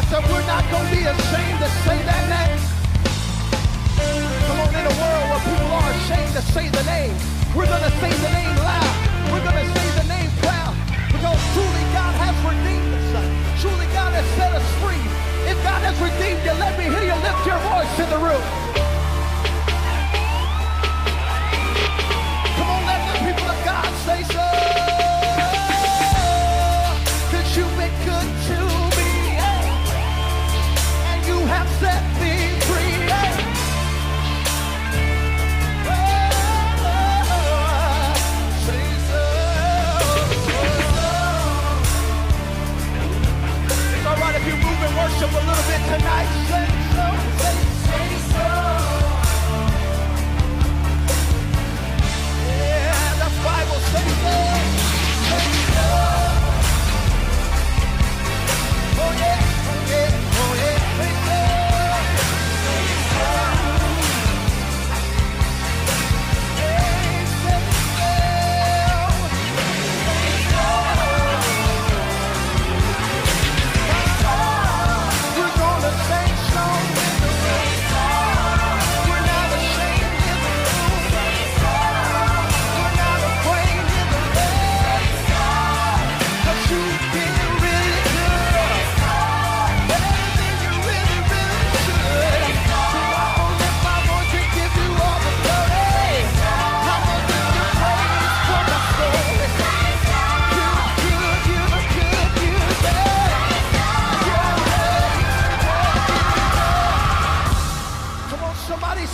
said we're not going to be ashamed to say that name. Come on, in a world where people are ashamed to say the name, we're going to say the name loud. We're going to say the name proud. Because truly God has redeemed us. Truly God has set us free. If God has redeemed you, let me hear you lift your voice in the room. Come on, let the people of God say so. Cause you've been good to me, and you have set me free. If you move and worship a little bit tonight, say so, say so. Yeah, the Bible says so, say so. Oh yeah, oh yeah, oh yeah, say so. Say so. Hey, say so.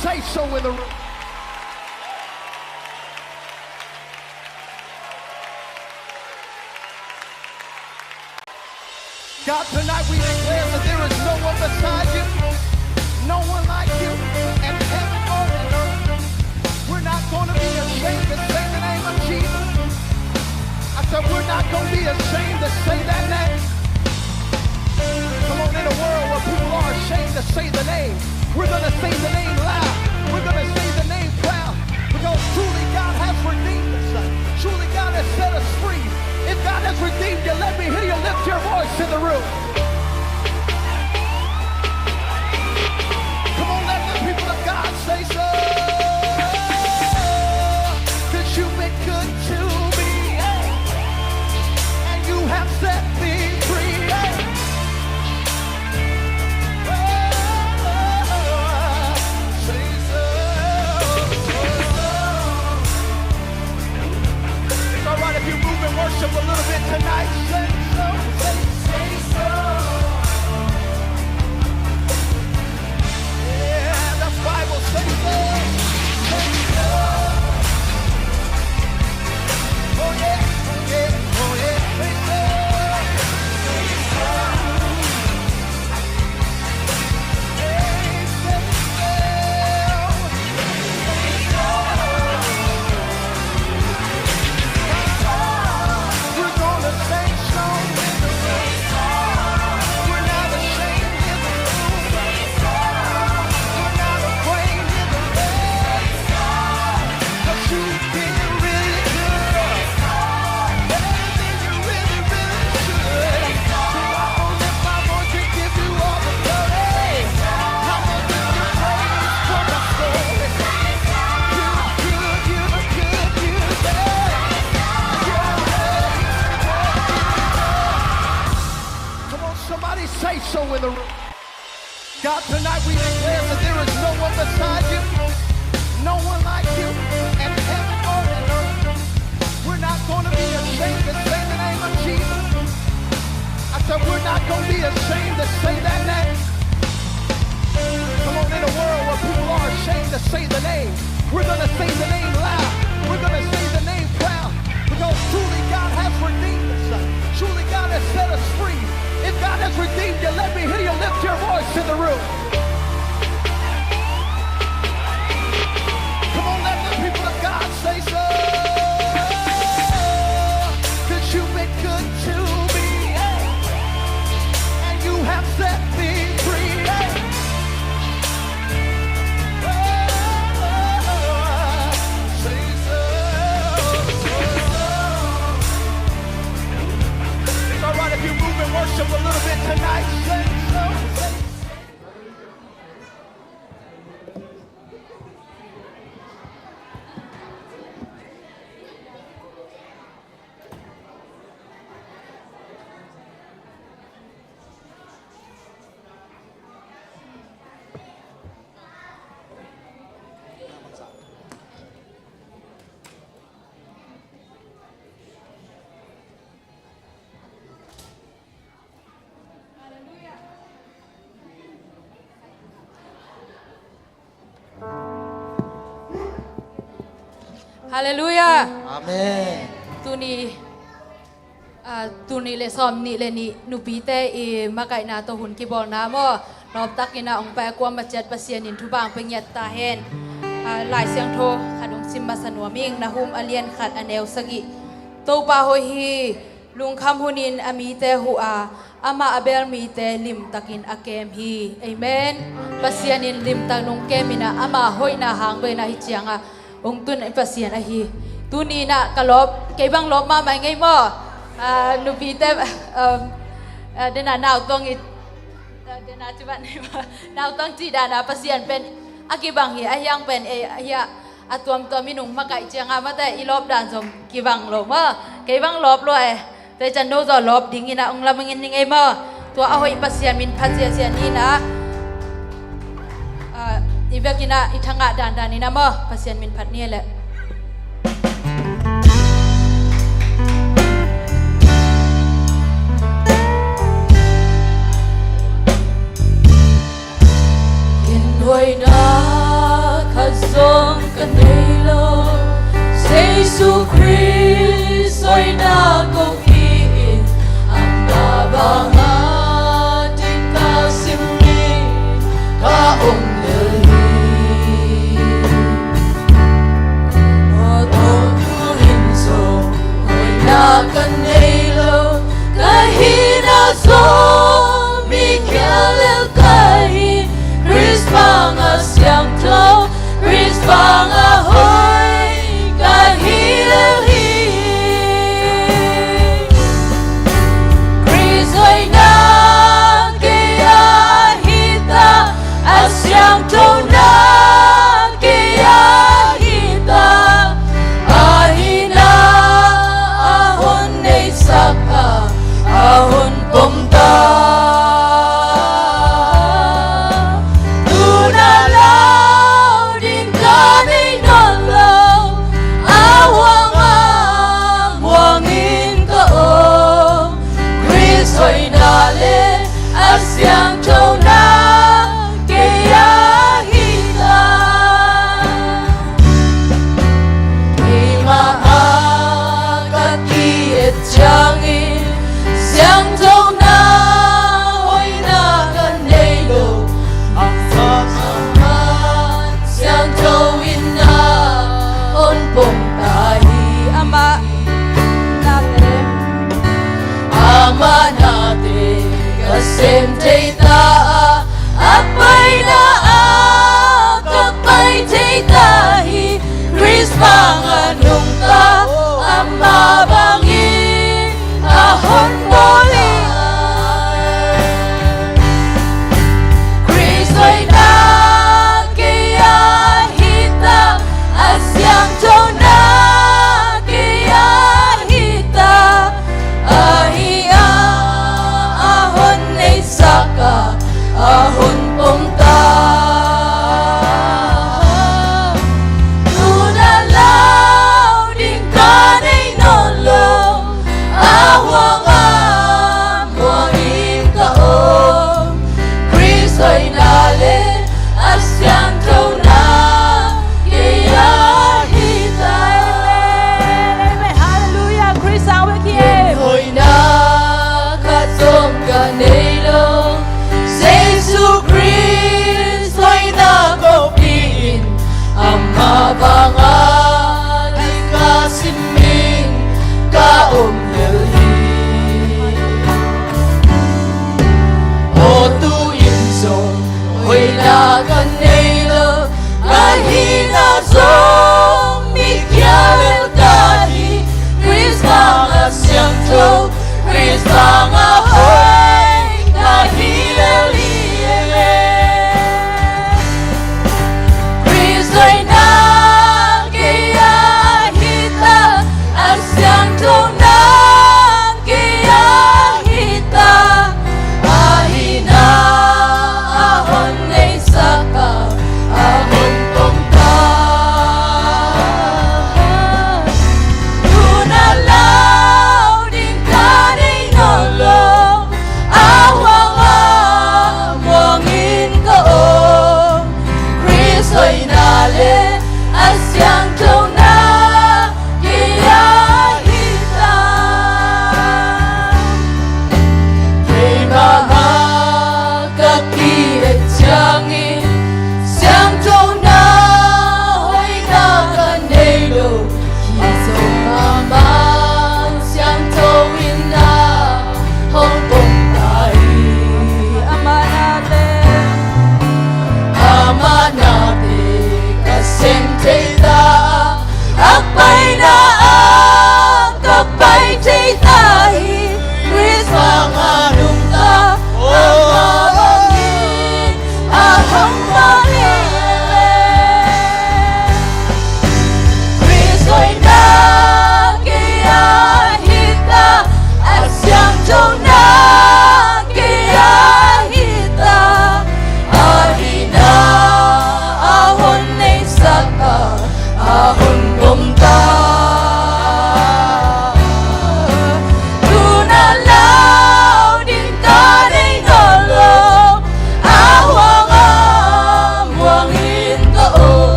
Say so in the room. God, tonight we declare that there is no one beside you, no one like you, and heaven or earth. We're not going to be ashamed to say the name of Jesus. I said we're not going to be ashamed to say that name. Come on, in a world where people are ashamed to say the name, we're going to say the name loud. We're going to say the name proud. Because truly God has redeemed us. Truly God has set us free. If God has redeemed you, let me hear you lift your voice in the room. Come on, let the people of God say so. Cause you've been good to me, and you have set me free. If you move and worship a little bit tonight, say so, say so. Yeah, the Bible says so, say so. Oh yeah, oh yeah, oh yeah, say so. Say so. Hey, say so. Say so in the room. God, tonight we declare that there is no one beside you, no one like you, and heaven or earth. We're not going to be ashamed to say the name of Jesus. I said we're not going to be ashamed to say that name. Come on, in a world where people are ashamed to say the name, we're going to say the name loud. We're going to say the name proud. Because truly God has redeemed us. Truly God has set us free. If God has redeemed you, let me hear you lift your voice in the room. Come on, let the people of God say so. Cause you've been good to me, and you have set me free. Say so. It's all right if you move and worship a little bit tonight. Say so. ฮาเลลูยา Amen. ตูนีตูนีเลซอมนี่เลนี่นูปีเตอีมาไกนาตัวหุ่นกีบอลน้ำรอบตักกินาองไปกวามาจัดปัสยานินทุบางเป็นยัตตาเฮนหลายเสียงโทขัดองซิมมาสนัวมิงนะฮุมอเลียนขัดอเนลสกิตัวปาโฮฮีลุงคำหุนินอามีเตหัวอามาอเบลมีเตลิมตักินอาเกมฮีเอเมนปัสยานินลิมตักนงเกมินะอามาหอยนาหางเบนาฮิเจียงองตุนปัสยานาฮีตูนีนะกะลบเกบังลบมาไม่ไงมั่นูปีเตเดน่านาวต้องอีเดน่าจุบันนี่ว่านาวต้องจีดานาปัสยานเป็นอากิบังฮีอายังเป็นอายังอาตัวมินุงมาไก่เจียงมาแต่อีลบด่านสมกิบังลบมาเกบังลบเลยแต่จันโนจะลบดิ้งนะองละมึงยังไงมาตัวเอาไอ้ปัสยานมินพัสยาเสียนี่นะอีเวกินะอีทางด่านนี่นะมาปัสยานมินพัดนี่แหละHoy na kasong kanilo sa Jesu Christ hoy nakukiin ang babangating kasimni kaong lalhin Otuhin so hoy nakanilo kahinaso Miguel el kahin Chris pangasyang to Chris pangahoy kahilhi Chris hoy na kaya hita asyang to na kaya hita ahina ahon ay saka ahon pumta Asyang chona kaya hita Imaagat kiet changin Siyang chona hoy na kanelo Ang sasaman siyang chowin na Onpong tahi Ama natin Ama natin Kasim tita apay na kapay titahi Chris panganong ka ang mabangin ahon muli Chris ay na kaya hita asyang chona kaya hita ahia saka ahon pumta Tunalaw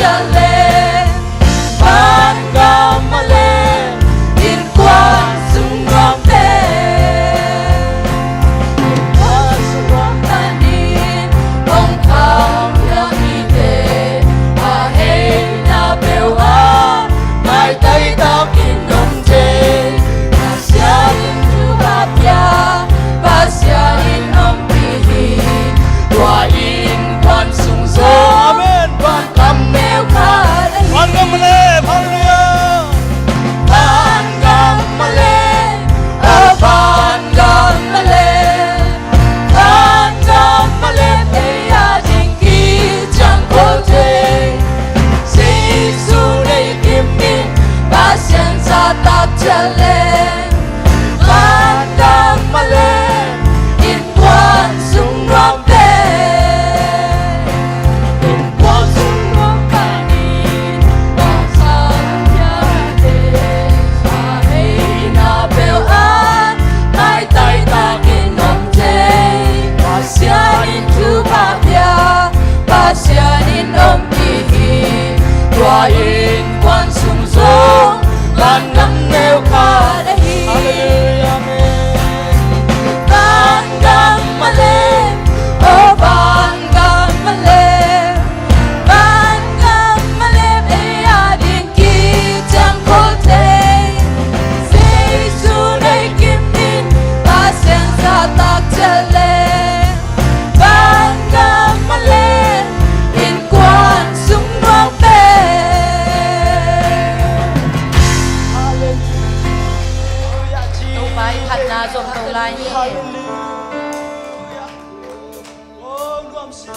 jalan Bangga Malay in Kuan Sunggong Teh Paswang Tanin Ong Kang Yang Ide Ahei Na Bewa Mai Tai Tao In Nong Jay Pasya In Jubapya Pasya In Om Pihi Tua In Kuan Sung Song Kuan Kam Meo Ka Quan Gam Malay Hallelujah Ban Gam Malay Ban Gam Malay Ban Gam Malay Eya Jing Ki Chang Ko Te Si Su Nei Kim Min Ba Sian Sa Tak Chale Ban Gam Malay In Quan Sung Rong Te In Quan Sung Rong Ka Ni Bang Sang Ya Te Sa Hei Na Beo An Mai Tai Ta Kin Nom Te Ba Sian In Tu Ba Bia Ba Sian In Om Pi Hi Tua In Quan Sung Song Ban Ngam Neo Ka Da Hi Hallelujah Amen Ban Gam Malay Oh Ban Gam Malay Ban Gam Malay Eya Din Ki Chang Ko Te Si Su Nei Kim Min Ba Sian Sa Tak Chale Ban Gam Malay In Quan Sung Rong Pe Hallelujah Đâu phải thành na dòng đầu lai nhé Hallelujah Oh Luam Sisi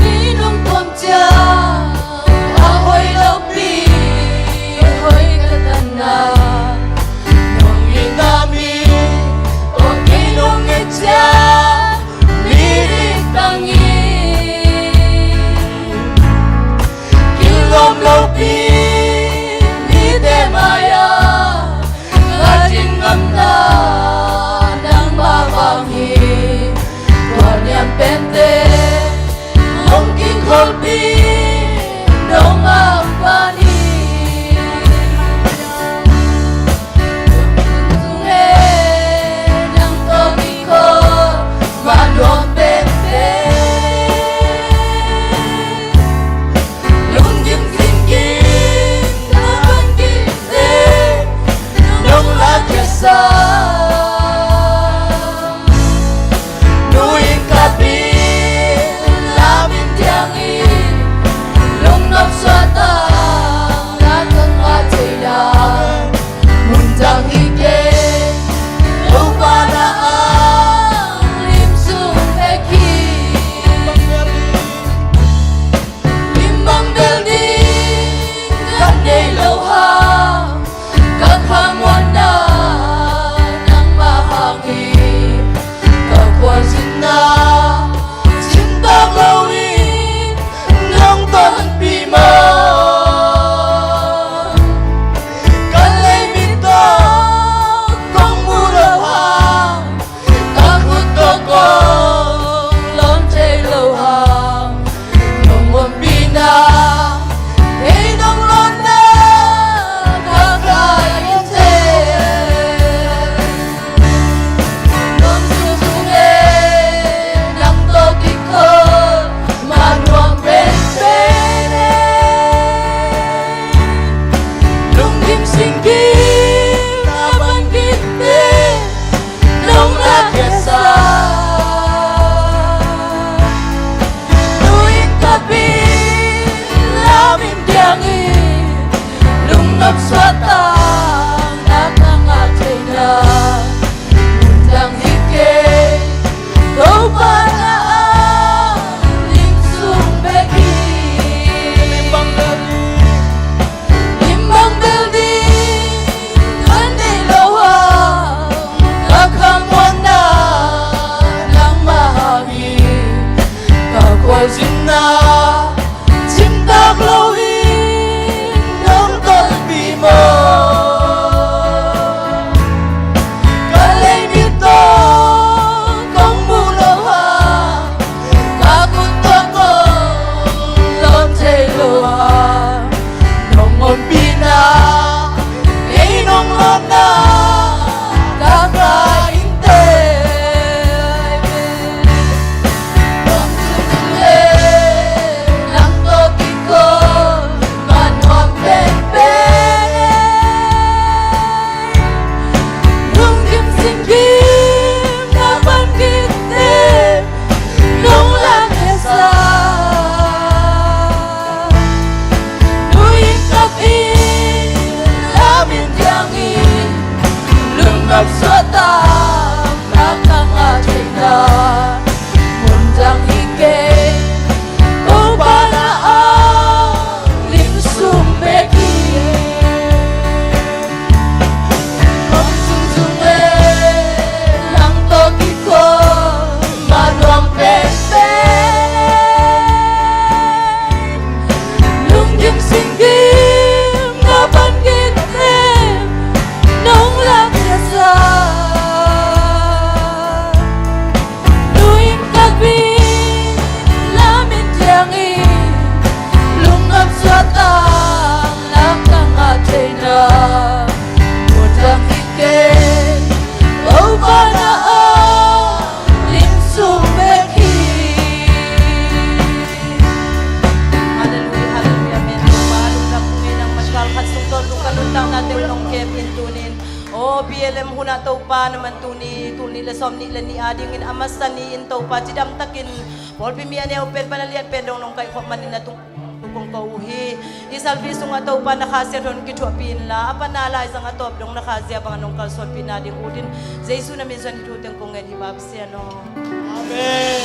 Minum tuam cha ahoy lâu pi ahoy katana nong inami o kinong etcha lirik tangi kilom lâu pi ni te maya ngajin ngamna nang mabangi Tuan yang pente Mungkin kolpi Dong ampani Sungai Nang togi ko Mandong pente Lung jim singgin Naman kinte Nong lakyasa Nuing kapi Lamin tiangin Lung nop suatang Latang atila Muntang higit Lupa na ang Limsung eki Limbang building Kanday lawha Kakhamwan na ngập xóa ta đã càng ngã trên đà muốn rằng ý kê ô ba na a lim sum bê kỳ không chung chung ê lăng to kỳ cô mà đoàn bê bê lung dưng sinh kim ngã ban ghét thêm nóng lạc nhà xa núi các viên lá bên trang y lung ngập xóa tàng lạc càng ngã trên nà một rằng ý kê âu ba na a lim sum bê khi Hallelujah, hallelujah, amen. Tumalong na kung inang maskalkat sungtol kung kaluntang natin nung kepin tunin. O BLM huna to pa naman tuni lesom ni lani ading in amasta ni into pa tidam takin pol pimian ya open panaliat pendong nung kay manin na tukong kauhi isalviso nga to pa nakasya ron kitwapin la apanala isang atop dong nakasya bang anong kalsot pinading udin Jesu na minsan ituteng kung nga hibabsi ano. 아멘.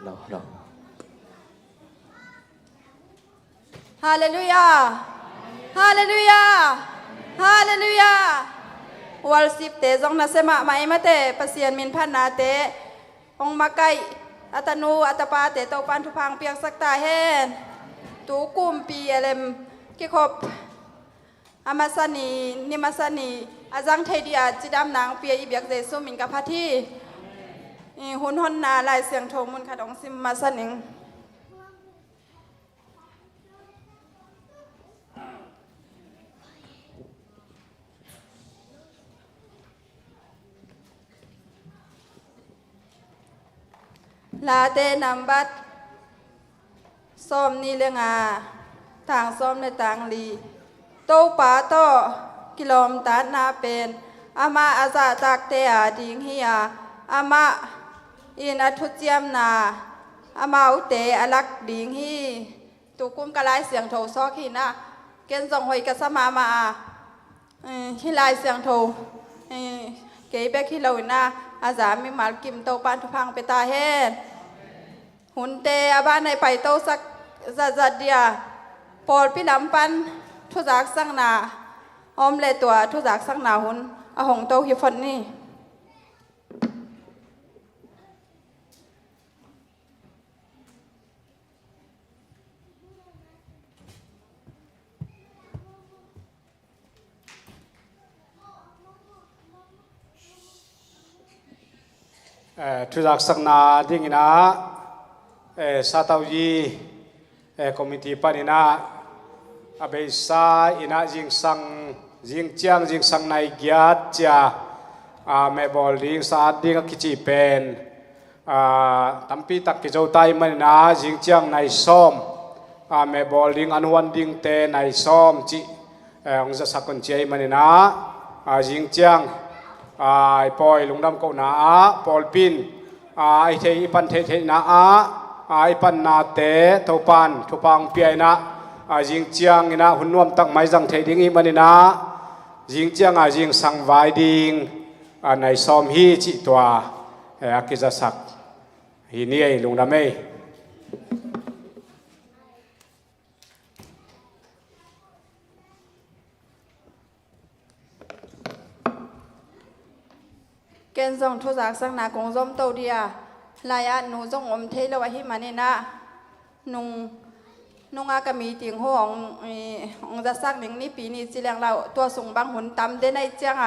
Lo. Hallelujah Hallelujah Hallelujah Worship te jong na sema mai mate pasien min phan na te ong makai atanu atapa te to pan thu phang piang sak ta hen tu kum pi elem ki khop amasani nimasani ajang thaidia chidam nang pia i biak jesu min ka phathi hun hon na lai siang thong mun khadong sim ma saning la te nam bat som ni le nga tang som ne tang li to pa to kilom ta na pen ama aza tak te a ding hiya ama in athu chiam na ama u te alak ding hi tu kum kalai siang tho so khi na ken jong hoi ka sama ma hi lai siang tho ke be khi lo na aza mi mal kim to pan thu phang pe ta hen hun te aba nei pai to sak za dia pol pi lam pan thu jak sang na om le tua thu jak sang na hun a hong to hi phon ni Thu giác sắc na ding ina sa tau yi committee pan ina abe sa ina jing sang jing chiang jing sang nai gyat cha me bol ding sa ding kichi pen tampi tak ki jo tai man na jing chiang nai som me bol ding anwan ding te nai som chi ong za sakon chei man na jing chiang ai poi lungdam ko na a polpin ai thei pan thei na a ai pan na te topan thupang piai na jing chiang ina hunnuam tak mai jang thei ding i manina jing chiang jing sang vai ding nai som hi chi twa akiza sak hi ni ai lungdam ei ken jong thu jak sang na kong zom to dia laya nu jong om thei lo hi mane na nung a ka mi ting ho ong da sak ning ni pi ni chilang lao to sung bang hun tam de nai chang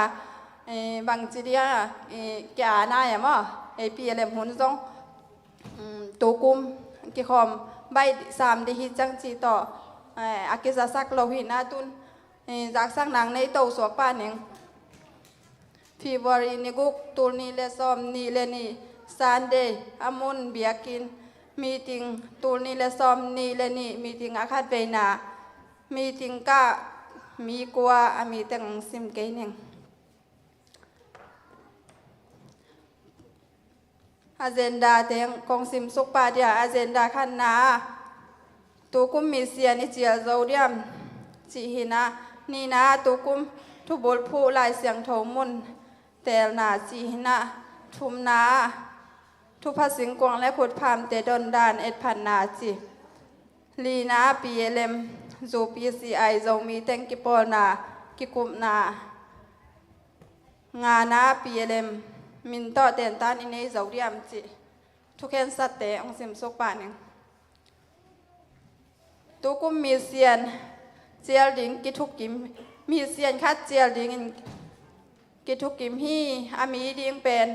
bang chi dia kya na ya ma pi lem hun jong to kum ki khom bai sam de hi chang chi to akiza sak lo hi na tun jak sang nang nei to sok pa ning February ni guk tul ni le som ni le ni Sunday amun biakin meeting tulni le som ni le ni meeting akhat veina meeting ka mi kwa ami teng sim keining agenda teng kong sim suk pa dia agenda khan na tu kum mi sian ni chial zo diam chi hina ni na tu kum thu bol phu lai siang tho mun tel na chi hina thum naทุพสิงกวงและขุดพามเตดอนดานเอ็ดพันนาจิลีนาปีเอเลมจูปีซีไอโจมีเต็งกิปอลนากิกุมนางานาปีเอเลมมินต่อเตนตานอินเนยเจ้าเดียมจิทุกเห็นสัตเตองสิมสุกปานึงตุกุมมีเซียนเจียลดิงกิทุกกิมมีเซียนคัดเจียลดิงกิทุกกิมฮีอามีดิงเป็น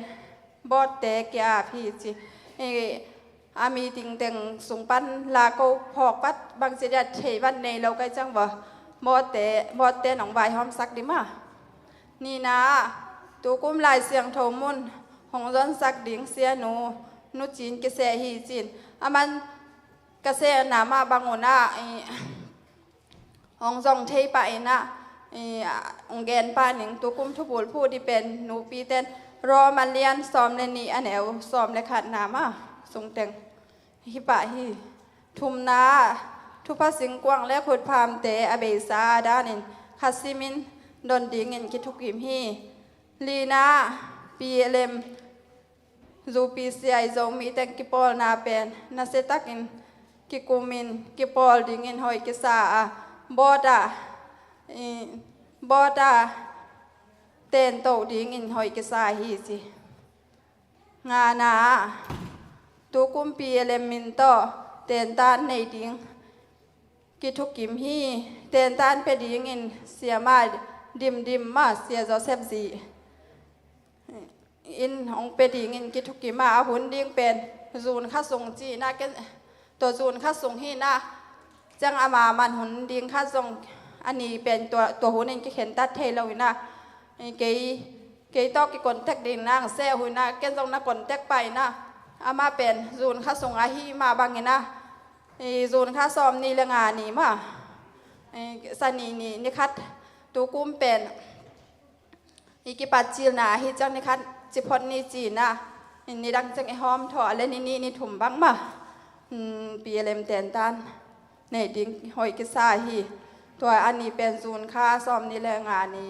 บอดแต่แกพี่จิอามีติงเต็งสุงปันลาโกพอกปัดบางเสียดเทวันในเราใกล้จังบ่บอดแต่หนองใบหอมสักดิมานี่นะตูกุ้มลายเสียงโทมุนหงร้อนสักดิ่งเสียหนูจีนกระแสฮีจีนอามันกระแสหนามาบางหัวหน้าหงจงเทไปนะองแกนป้าหนิงตูกุ้มทุบุลผู้ที่เป็นหนูปีเต้นรอมาเรียนซ้อมในนี้อันแนวซ้อมและขัดน้ำอ่ะทรงแต่งฮิปะฮิทุมนาทุพสิงกวางและขุดพามเตอเบซาดานินคัสซิมินดนดิงเงินกิทุกิมฮีลีนาปีเลมจูปีเซียโจมีแต่งกิปอลนาเป็นนาเซตักินกิกุมินกิปอลดิงเงินหอยกิซาบอดาเต้นโตดิ้งอินหอยกษาฮีสิงานาตุกุมปีเลมินโตเต้นตานในดิ้งกิทุกิมฮีเต้นตานเปดิ้งอินเสียมาดิมมาเสียจอเซฟซีอินของเปดิ้งอินกิทุกิมาหุ่นดิ้งเป็นจูนข้าส่งจีน่าเกตัวจูนข้าส่งฮีน่าจังอามามันหุ่นดิ้งข้าส่งอันนี้เป็นตัวหุ่นอินกิเข็นตัดเทเราอยู่นะcái to cái contact din nang xe hui na ken jong na contact pai na ama pen zun kha song a hi ma bang na zun kha som ni le nga ni ma sani ni khat tu kum pen iki pat chil na hi chang ni khat chi phon ni chi na ni dang chang e hom tho le ni thum bang ma PLM เต็นตันในดิ้งหอยกิซาhi ตัวอันนี้เป็นซูนค่าซ้อมนี่แหละงานนี้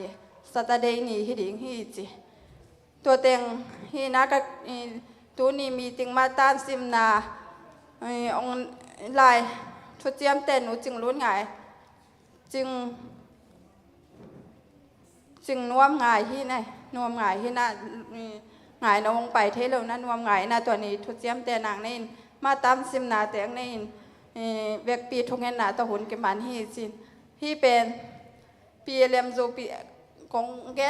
สตาร์เดย์นี่ฮิดิ้งฮิจิตัวเต็งฮินักตัวนี้มีติงมาต้านซิมนาองลายทุเจียมเต้นหนูจึงรู้ไงจึงนวมไงฮิไหนนวมไงฮิน่ะไงน้องไปเทเลนั่นนวมไงน่ะตัวนี้ทุเจียมเต้นนางนี่มาต้านซิมนาเต็งนี่เวกปีทุกเงินหนาตะหุนกิมันฮิจินฮิเป็นPLM จูปีของเก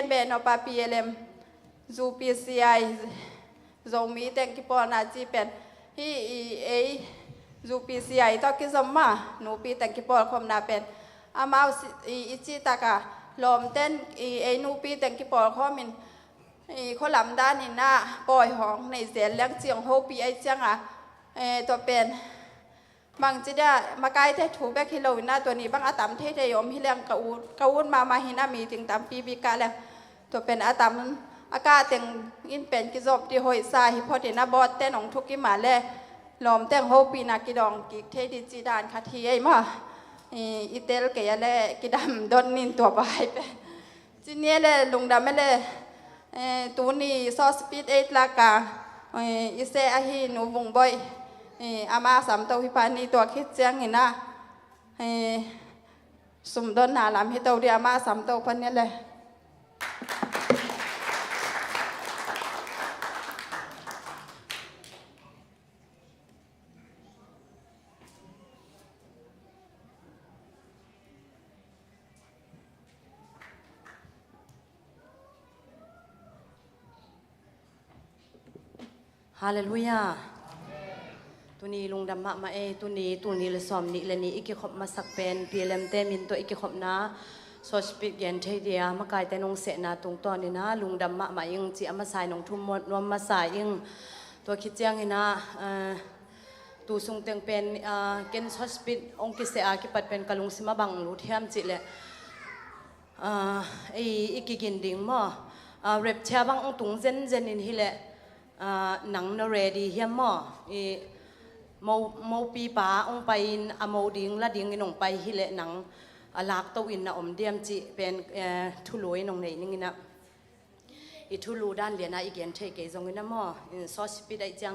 นเบนอปา PLM จู PCI จูมีแต่งกิปอนาจีเป็นฮิจู PCI ตอกิซอมมาหนูปีแต่งกิปอคอมนาเป็นอามาอิจิตากาลมเต้นหนูปีแต่งกิปอคอมินเขาลำด้านนี่หน้าปล่อยห้องในเสียเลี้ยงเจียงโฮปีไอเจียงตัวเป็นบางจีได้มาไกลเทถูแบกฮิโลวินาตัวนี้บางอาตามเทเดยมฮิเลียงกะวุนมาฮินามีถึงตามปีบิกาแล้วตัวเป็นอาตามอากาศเต็งอินเป็นกิจบที่หอยซาฮิพอดีนาบอดเต้นของทุกิมาแลลมเต้งโฮปีนากิดองกิเทดิจีดานคาทีไอมาอีเตลเกยแลกิดำดอนนินตัวไปเป็นจีเนียแลลุงดำไม่เลยตัวนี้ซอสปีด8ลากาอิเซอาฮีหนูวงบ่อยอามาสามตัวพิพานีตัวคิดเจียงเห็นนะสุ่มต้นหนาลำให้ตัวเดียมาสามตัวพันนี้เลยฮาเลลูยาตัวนี้ลุงดำมาตัวนี้เลยซ้อมนี่เลยนี่อีกขบมาสักเป็นPLMเตมินตัวอีกขบนะ สอสปิเกนเทเดียมากายแต่นงเสนาตรงตอนนี้นะลุงดำมายิงจีอามาสายนงทุ่มนวมมาสายยิงตัวคิดเจียงนี่นะตูซุงเตียงเป็นเกนสอสปิองกิเสอากิปัดเป็นกะลุงสิมาบังรูเทียมจิเลยอีกิกินดิ่งมั้งเร็บเชียบังองตุงเจนนินฮิเลหนังนเรดีเฮียมั้งโมปีป้าองไปอโมดิ่งละดิ่งนองไปฮิเลหนังลากตัวอินนะอมเดียมจิเป็นทุลุยนองไหนนี่นะอีทุลูด้านเลียนะอีเกียนเทเกจงนะมั้งซอสปิได้จัง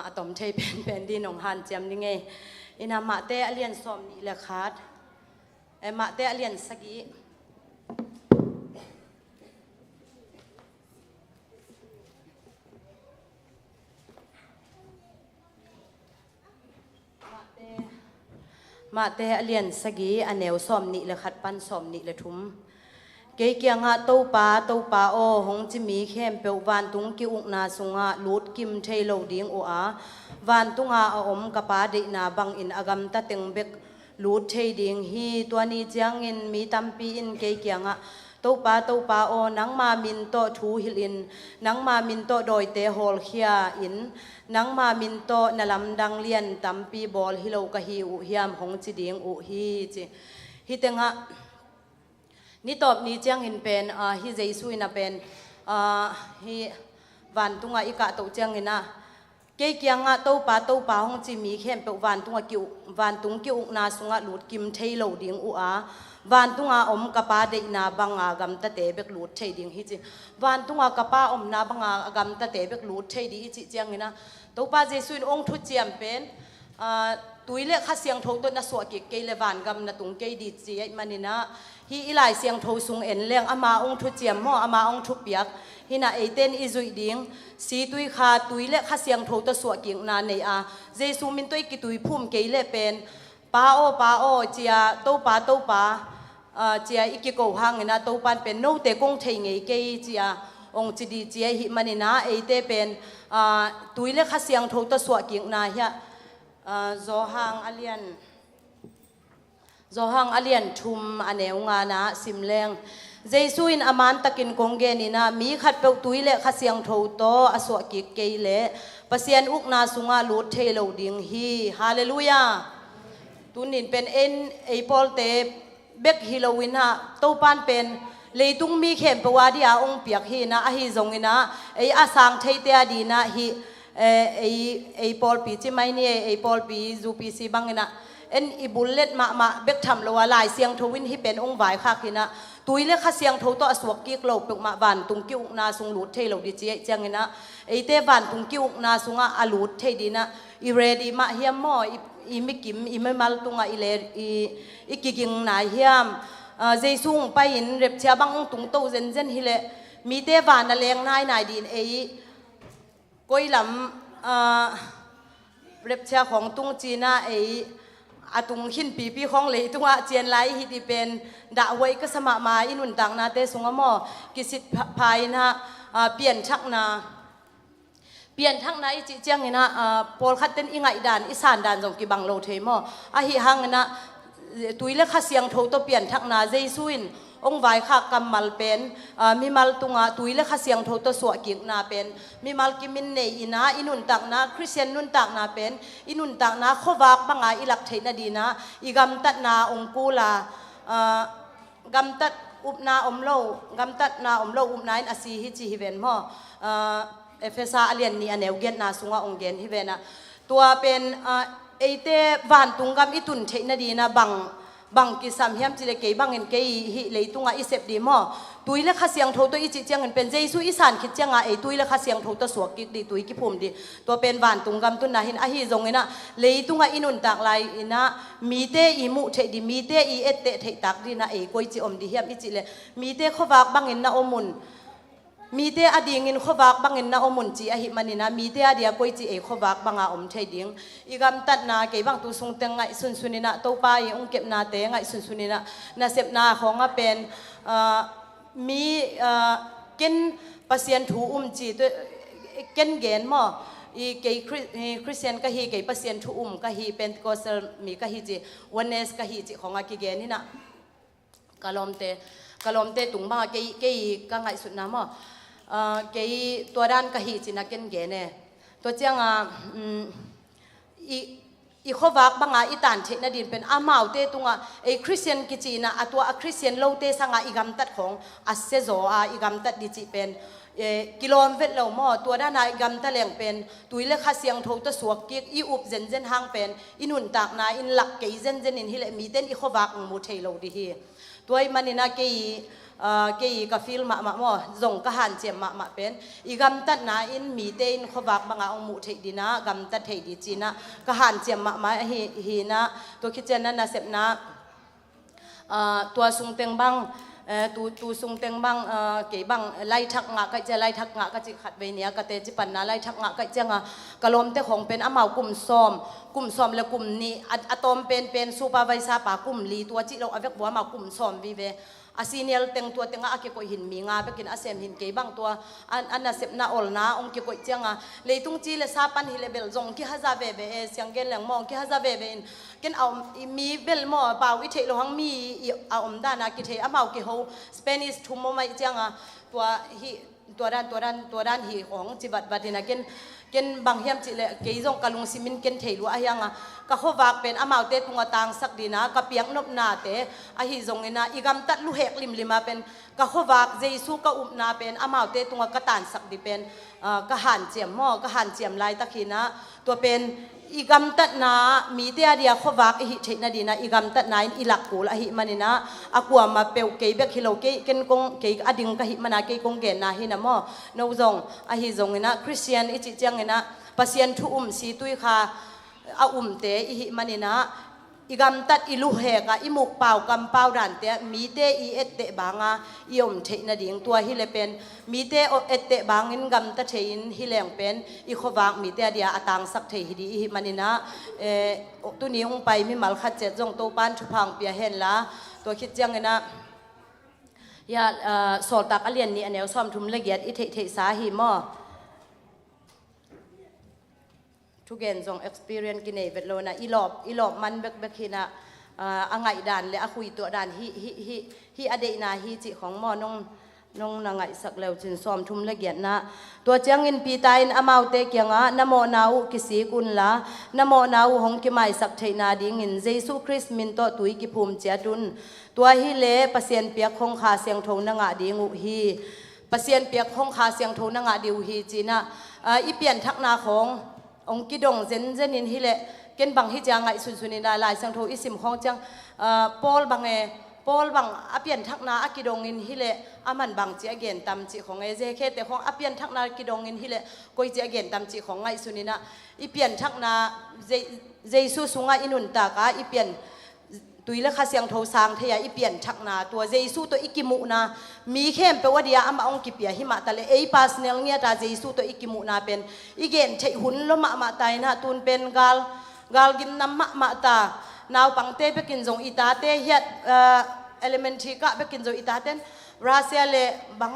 อะตอมเทเป็นดีนองฮันจำนี่ไงอินามาเตอเลียนซอมนี่แหละขาดมาเตอเลียนสกีมาเตะเลียนสกีอันแนวซ้อมนี่เลยขัดปั้นซ้อมนี่เลยทุ่มเกี่ยงหาเต้าป่าโอหงจิมีเข้มเปวานตุงกิอุกนาสุงะลูดกิมเทโลดิงโออาวานตุงอาอมกะปาดินาบังอินอากำตะเต็งเบกลูดเทดิงฮีตัวนี้เจียงอินมีตัมปีอินเกี่ยงหาเต้าป่าโอนังมามินโตทูฮิลินนังมามินโตโดยเตโฮลเคียอินนังมามินโตนลำดังเลียนตัมปีบอลฮิโลกะฮีอุฮิยามหงจิดิงอุฮีจิฮิเตงะนี่ตอบนี้เจียงเห็นเป็นฮิเจสุยนะเป็นฮิวันตุงอีกะตัวเจียงเห็นนะเกี่ยงเต้าป่าหงจิมีเข้มเปวันตุงกิววันตุงกิวนาสุงะหลุดกิมเทโลดิงอุอาวันตุงอมกะปาเดนาบังอากำตะเตเบกหลุดเทดิงฮิจิวันตุงกะปาอมนาบังอากำตะเตเบกหลุดเทดิฮิจิเจียงเห็นนะตัวป้าเจสุยองทุเจียมเป็นตุยเล็กข้าเสียงโทตัวน่ะสวกิเกเลวานกำน่ะตุงเกดีจีไอมันนี่นะฮีอีหลายเสียงโทสุงเอ็นเลี้ยงอามาองทุเจียมหม้ออามาองทุเปียกฮีน่ะเอเตนอิจุยดิงสีตุยขาตุยเล็กข้าเสียงโทตัวสวกิงนาเนียเจสุมินตุยกิตุยพุ่มเกเลเป็นป้าโอเจียเต้าป่าเจียอีกิโกหังนะเต้าปันเป็นโนเตกงเทงเอเกเจียองจีดีเจียฮิมันนี่นะเอเตเป็นตุยเล็กข้าเสียงโทตัวสวกิงนาเฮียโจฮังอเลียนทุมอันเนวงานะสิมเลงเจสุอินอามันตะกินกงเกนินะมีขัดเปตุยเละขัดเสียงโทโตอสวกิเกยเละปัสยันอุกนาสุงาลูดเทโลดิงฮีฮาเลลูยาตุนินเป็นเอ็นไอปอลเตเบกฮิโลวินฮะโตปันเป็นเลยตุงมีเข็มปวาดิอาองเปียกฮีนะอหิจงอินะไออาสังเทเตียดีนะฮีไอปอลปีจิไม่เนี่ยไอปอลปีจูปีซีบังนะเอ็นอีบุลเลตมาเบกทำละว่าลายเสียงทวินที่เป็นองค์ไหวค่ะคินะตุยเล็กข้าเสียงทต่อสวกกิ๊กเราเปกมาบานตุงกิ้วนาสุงหลุดเทเราดิเจียจังนะไอเตบานตุงกิ้วนาสุงอาหลุดเทดีนะอีเรดีมาเฮียมมออีมิกิมอีไม่มาตุงอีเลอีกิกิงนาเฮียมเจสุงไปอินเร็บเชียบังตุงโตเจนฮิเลมีเตบานนั่นเลงนายดีนไอก้อยลำเร็บเชียของตุงจีน่าไออาตุงหินปีของเลยตุงอาเจียนไลฮิติเป็นด่าไว้ก็สมามาอินุนต่างนาเตสุงอมอกิสิทภายนะเปลี่ยนชักนาเปลี่ยนทั้งนั้นจิเจียงนะพอลคัดเต้นอิงไอด่านอิสานด่านจงกิบังโลเทมออาหิหังนะตุยเล็กข้าเสียงโทตัวเปลี่ยนทั้งนาเจสุอินองค์ไหวข้ากำมัลเป็นมีมัลตุงตุยเล็กข้าเสียงโทตัวสวกิงนาเป็นมีมัลกิมินเนอินะอินุนตักนาคริสเตียนนุนตักนาเป็นอินุนตักนาขวักบังอาอิลักเทนดีนะอีกำตัดนาองกูลากำตัดอุปนาอมโลกำตัดนาอมโลอุปนายอาศีฮิจิฮิเวนมอเอฟเอซาอเลียนนี่อันเอวเกนนาสุงองเกนฮิเวนะตัวเป็นเอเตวันตุงกำอิตุนเทนดีนะบังกิสามเฮียมจิเลเกยบังเงินเกยฮิเลยตุงอิเสพดีมอตุยเล็กข้าเสียงโทตัวอิจิเจียงเงินเป็นเจสุอิสานคิดเจียงไอตุยเล็กข้าเสียงโทตัวสวกกิดีตุยกิพุมดีตัวเป็นวันตุงกำตุนนาหินอหิจงเงินะเลยตุงอินุนตากลายอินะมีเตอิมุเทดีมีเตอิเอเตเทตักดีนะเอกวยจิอมดีเฮียมอิจิเลมีเตขวักบังเงินนะอมุนมีเตอดีเงินขวักบังเงินนะอมุนจีอหิมันนี่นะมีเตอดีกวยจีเอขวักบังอาอมเทดิงอีกำตัดนาเกยบังตุสุงเตงไงสุนินะตัวไปองเก็บนาเตงไงสุนินะนาเสพนาของเป็นมีเกณฑ์ปัสยันถูจีตัวเกณฑ์เกณฑ์มออีเกยคริสเตียนก็ฮีเกยปัสยันถูก็ฮีเป็นโกสมีก็ฮีจีวันเนสก็ฮีจีของอากิเกนี่นะ กะลอมเตตุงบ้าเกยกังไงสุดน้ำเกยตัวด้านกะฮีจินักเกนเกเน่ตัวเจ้างอีข้อวักบางอีตานเทนดินเป็นอามาเตตุงไอคริสเตียนกิจีนะตัวคริสเตียนโลเตสังอีกำตัดของอัสเซโซอีกำตัดดิจิเป็นกิโลเมตรเราหม้อตัวด้านในกำตะแหลงเป็นตุยเล็กข้าเสียงโทตะสวกเกียอีอุบเจนห้างเป็นอินุนตากนาอินหลักเกยเจนอินฮิเลมีเต้นอีข้อวักมูเทโลดิฮีตัวมันนี่นะเกยกับฟิลมาหม้อส่งกระหันเจียมมาเป็นอีกำตัดนาอินมีเต้นข้อวักบางองมูเทดีนะกำตัดเทดีจีนะกระหันเจียมมาฮีนะตัวคิดเจนนั้นนะเสพนะตัวสุงเต็งบังตูสุงเต็งบังเก๋บังไล่ทักงะก็จะไล่ทักงะก็จะขัดเวเนียก็เตจิปันนะไล่ทักงะก็จะงะกะลมเตของเป็นอาเมากลุ่มซ้อมและกลุ่มนี้อะตอมเป็นซูเปอร์ไวซ่าปากลุ่มลีตัวจิเราเอาเวกบัวมากลุ่มซ้อมวิเวอาซีเนียลเต็งตัวเต็งอาเกโกหินมีงาไปกินอาเซมหินเก๋บังตัวอันน่ะเสพน่าอลนะองเกโกเจียงเลยตุงจีเลซาปันฮิเลเบลจงที่ฮาซาเวเบเสียงเกลแหลงมองที่ฮาซาเวเบนกินเอามีเบลมอเปล่าวิเทโลหังมีเอาอมด้านากิเทอาเมาเกโฮสเปนิสทุ่มไม่เจียงตัวด้านฮีของจิบัดบัดนะกินบางเฮียมจิเลเกยจงกะลุงซิมินกินเทลัวยังกะขวากเป็นอามาเตตุงตางสักดีนะกะเปียงนบนาเตอหิจงนะอีกำตัดลูเฮกลิมมาเป็นกะขวากเจซูกะอุบนาเป็นอามาเตตุงกะตานสักดีเป็นกะหันเจียมหม้อกะหันเจียมลายตะขีนะตัวเป็นอีกำตัดนามีเดียเดียขวากอิเทนดีนะอีกำตัดนาอิลักกูละหิมันนะอากวมาเปลเกยเบกฮิโลเกยเกนกงเกยอดิงกะหิมันนะเกยกงเกนนะหินะหม้อนวจงอหิจงนะคริสเตียนอิจิจังนะปัสยันทุสีตุยค่ะอาเตอิหิมันนะอีกำตัดอิลูเฮกอิมุกเป่ากำเป่าดันเตมีเตอีเอเตบางอิอมเทนดิงตัวฮิเลเป็นมีเตเอเตบางอินกำตัดเทนฮิเลงเป็นอีขวางมีเตเดียอตังสักเทฮิดีอิหิมันนะตัวนี้องไปมีมัลขัดเจ็ดจงโตปานชุพังเปียเห็นละตัวคิดจังนะยาสอดตักอเลียนนี่อันเนี้ยซ้อมทุมละเอียดอิเทสาหิมอทุกอย่างส่ง experience กินเองเวลานะอีหลอบมันเบกหินะอ่างไงด่านเลยอาคุยตัวด่านฮีอเดนาฮีจิของหมอน้องนางไงสักแล้วจึงซ้อมทุ่มละเอียดนะตัวเจียงอินปีตายอามาเตเกียงะนโมนาอุกิสีกุลละนโมนาอุหงกิไมสักเทนาดิงินเยซูคริสต์มินโตตุยกิภูมิเจตุนตัวฮีเล่ปเสียนเปียกคงคาเสียงโทนางะดิงูฮีปเสียนเปียกคงคาเสียงโทนางะดิวฮีจีนะอีเปลี่ยนทักนาขององกิดงเจนอินฮิเลเกนบังฮิจางไงสุนินลายสังโทอิสิมของจังปอลบังอเปียนทักนาอกิดงอินฮิเลอามันบังจีเกนตามจีของเจเคแต่ของอเปียนทักนากิดงอินฮิเลก็จีเกนตามจีของไงสุนินะอีเปียนทักนาเจซูสุงอินุนตากาอีเปียนตุยและข้าเสียงโทสางเทียอีเปลี่ยนชักนาตัวเจซูตัวอิกิมุนามีเข้มเปว่าเดียอามาองกิเปียหิมะตะเลปาสเนลเนี่ยตาเจซูตัวอิกิมุนาเป็นอีเกนเทหุนลมาตายนะตุนเป็นกาลกินน้ำมาตานาวปังเตไปกินจงอิตาเตเฮียเอลิเมนติกะไปกินจงอิตาเตนราเซียเลบัง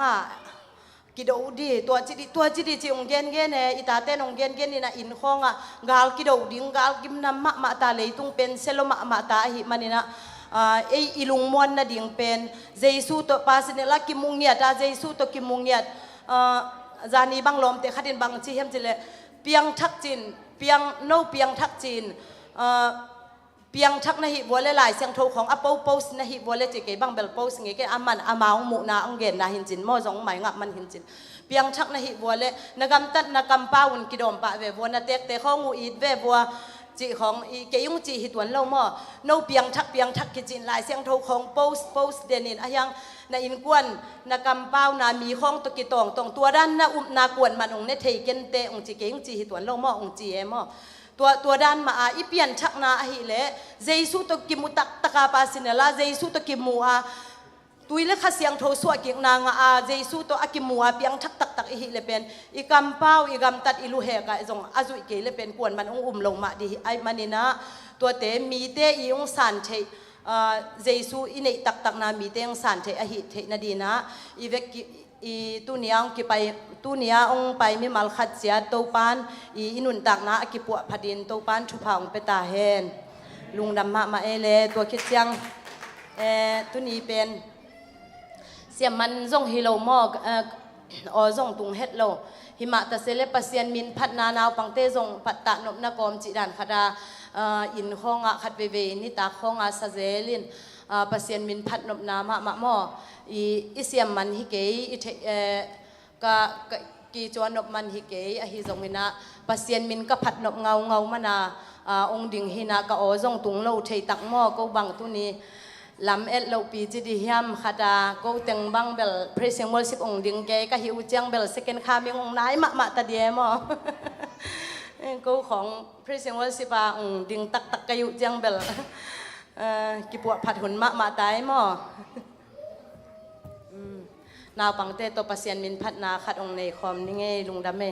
กิโดดีตัวจิตจิองเกนเนี่ยอิตาเตนองเกนนี่นะอินข้องกาลกิโดดิ้งกาลกิมน้ำมาตาเลยตุงเป็นเซลมาตาหิมันนี่นะอีลุงมวนนะดิ้งเป็นเจซูตัวปาสเนลกิมุงเนียตาเจซูตัวกิมุงเนียตจานีบังลมเตขัดินบังชีเฮมจิเลเปียงทักจินเปียงโนเปียงทักจินเปียงทักนะฮิบัวเลหลายเสียงโทของอโปโปสนะฮิบัวเลจิเกบังเบลโปสเงเกอามันอามาองมุนาองเกนนาหินจินมอจงหมายงับมันหินจินเปียงทักนะฮิบัวเลนกำตัดนกำป้าวุนกิดอมปะเวบัวนาเตกเตข้องูอีดเวบัวจีของเกยุงจีหิตวนเล่ามอโนเปียงทักกิจินหลายเสียงโทของโปสเดนินอายังนาอินกวนนกำเป้านามีข้องตะกิตองตรงตัวด้านนาอุมนากวนมันองเนเทเกนเตองจีเกยุงจีหิตวนเล่ามอองจีเอมอตัวด้านมาอีเปียนชักนาหิเลเจซูตกิมุตักตะกาปาสินละเจซูตกิมูตุยเลข้าเสียงโทสวกิงนางเจซูตอกิมูเปียงชักตักหิเลเป็นอีกำเป้าอีกำตัดอิลูเฮกะจงอาจุยเกเลเป็นกวนมันอุ้มลงมาดีไอมันนี่นะตัวเตมีเตอีองสันเทเจซูอินเนตักนามีเตองสันเทอหิเทนดีนะอีเวกอีตุเนียงกิไปตุเนียองไปมีมัลขัดเสียโตปานอีนุนตักนะกิปัวพดินโตปานชุพางไปตาเฮนลุงดำมาเอเลตัวคิดยัง ตุนี้เป็นเสียมันส่งฮิโลมอกส่งตุงเฮ็ดโลหิมะตะเซเลปเซียนมินพัดนานาวปังเตส่งปัตตะนบนกอมจิดันคดาอินข้องขัดเวเวนิตาข้องสะเซลินปเซียนมินพัดนบนามะมะมออีเสียมันฮิเกยกะกีจวนนบมันฮิเกยอหิจงมินะปเซียนมินก็ผัดนบเงามานาองดิ่งหินากะอส่งตุงโลเทตักหม้อก็บังตุนี้ลำเอ็ดเราปีจิดิฮิมขัดาก็เต็งบังเบลเพรสเซงมอลสิบองดิ่งเกยก็หิวเจียงเบลสเกนคามิงองนายมะตะเดียมอก็ของเพรสเซงมอลสิบองดิ่งตักกะยุเจียงเบลกิปวดผัดหุ่นมะตายมอนาวปังเตตัวปเซียนมินพัดนาขัดองในคอมนี่ไงลุงดำเม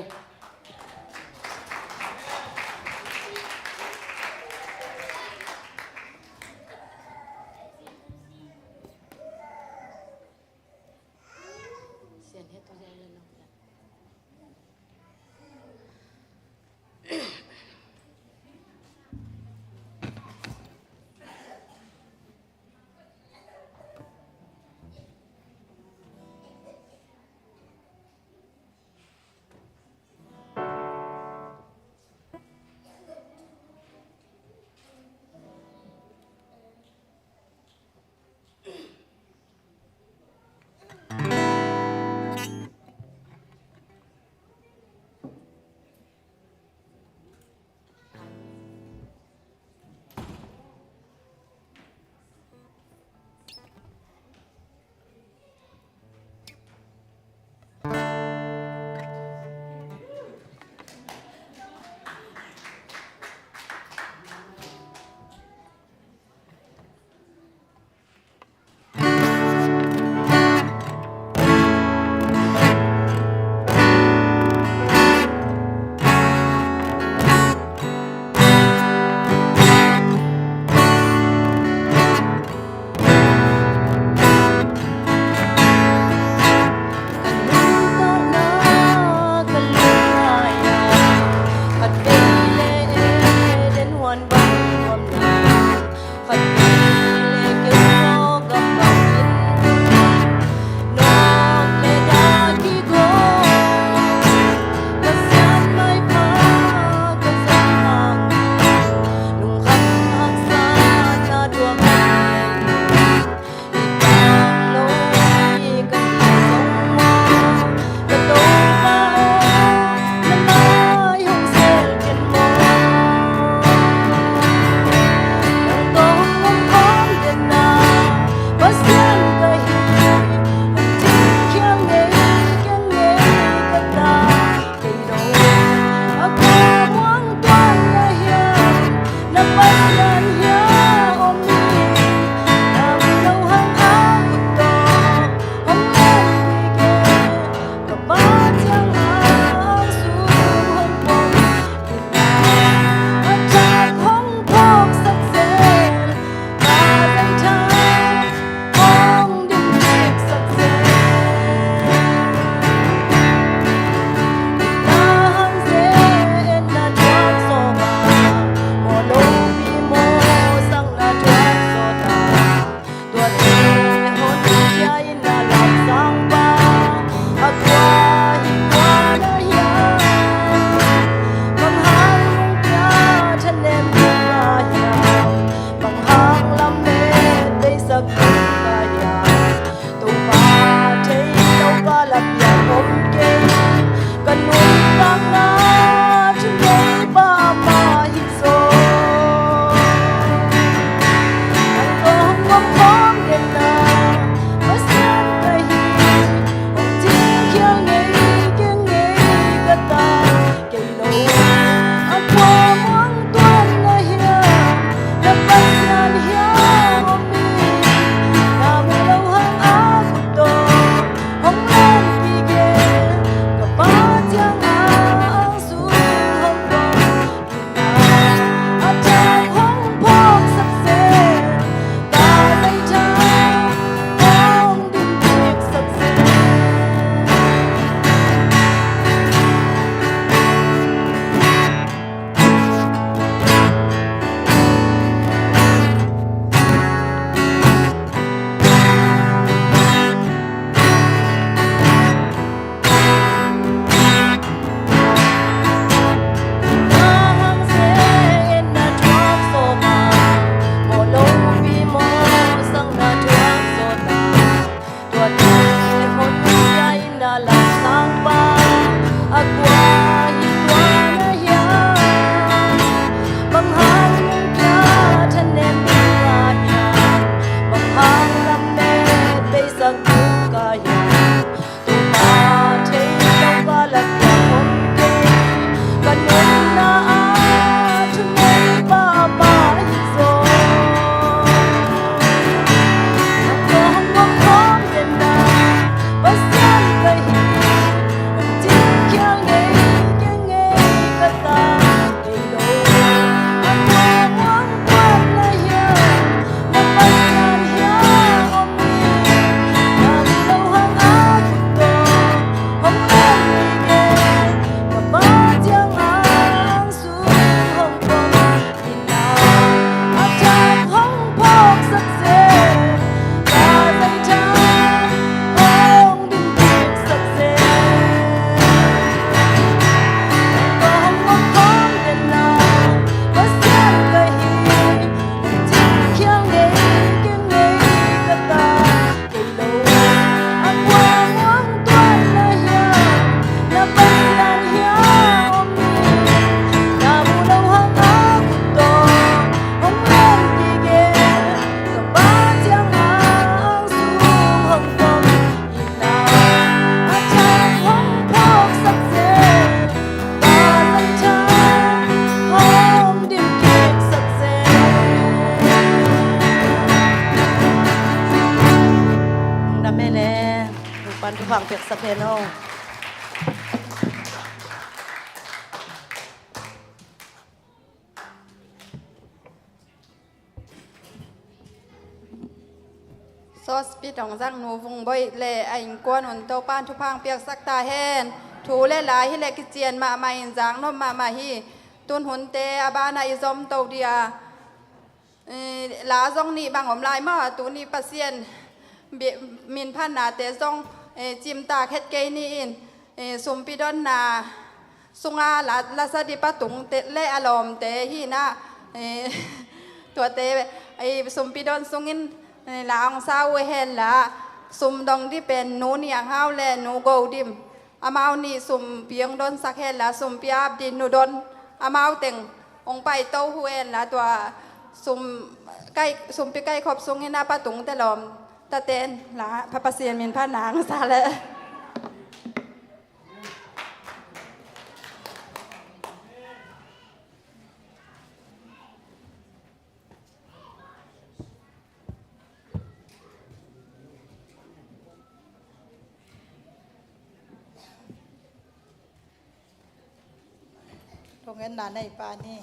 เปียกสะเพนองซอสปิดองจังหนูวงบ่อยแลไอ้กวนหนโตป้านทุพังเปียกสักตาแฮนถูเล่หลายฮิเลกิเจียนมาใหม่จางน้อมมาฮีตุนหุนเตอาบานาอิซอมโตเดียลาซองนี่บางหอมลายมาตูนี่ปะเซียนมินพันนาเตซองจิมตาเฮ็ดเกนี่อินสุมปิดอนนาสุงาลาสดิปะตุงเตเลอารมเตฮีนะตัวเตไอสุมปิดอนสุงินลาองซาเวเฮนละสุมดองที่เป็นนูนี่ยังห้าวแลนูโกดิมอามานี่สุมเปียงดอนสักเฮนละสุมปีอาบดินนูดอนอามาเต็งองไปเต้าหูเอนละตัวสุมใกล้สุมปีใกล้ขอบสุงให้หน้าป้าตุงแต่ลอมตะเตนละพระประเสียนมินพระนางซาเลยตรงนั้นนานในปานี่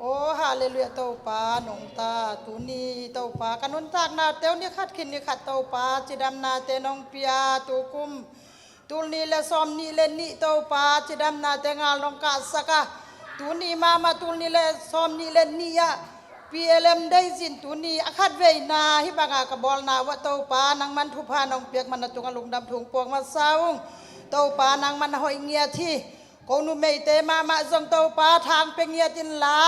โอ้ฮาเลลูยาเต้าปาหนงตาตุนีเต้าปากันนุนตากนาเต้วนี่ขัดขินนี่ขัดเต้าปาจิดำนาเตนองเปียตูกุมตูนีและซอมนี่เลนนี่เต้าปาจิดำนาเตงาลงกาสกะตูนีมาตูนีและซอมนี่เลนนี่ยะพีเอลเอ็มได้สินตูนีอคัดเวนาฮิบังากบอลนาวะเต้าปานังมันทุพานองเปียกมันตุงลุงดำถุงปวงมาเศร้าเต้าปานังมันหอยเงียที่กนุเมเตมาจงเต้าปาทางเป็นเงียจินลา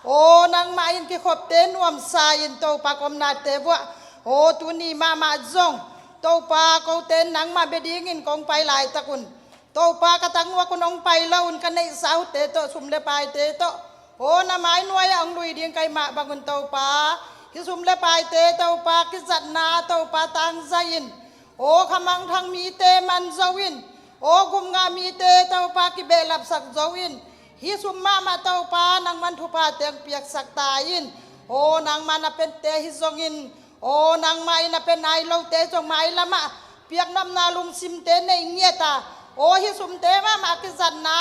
โอ้นางมาอินที่ขบเต้นวมสายินเต้าปากอมนาเตวะโอ้ตุนีมาจงเต้าปาเขาเต้นนางมาเบดีงินกองไปหลายตะกุนเต้าปากระตังว่าคนองไปเล่าอุนกันในสาวเตโตสุมเลปายเตโตโอ้นาไม้นวยอังลุยเดียงไกมาบางคนเต้าปาคิสุมเลปายเตเต้าปาคิจัดนาเต้าปาตังใจยินโอ้ขมังทางมีเตมันจวินโอ้กุมงามีเตเต้าปากิเบลับสักจวินฮิสุมมาเต้าปานางมันทุพาเตียงเปียกสักตายินโอ้นางมันเป็นเตฮิซงินโอ้นางไม้น่ะเป็นนายเราเตจงไม้ละมะเปียกน้ำนาลุงซิมเตในเงียตาโอ้ฮิสุมเตมากิสันนา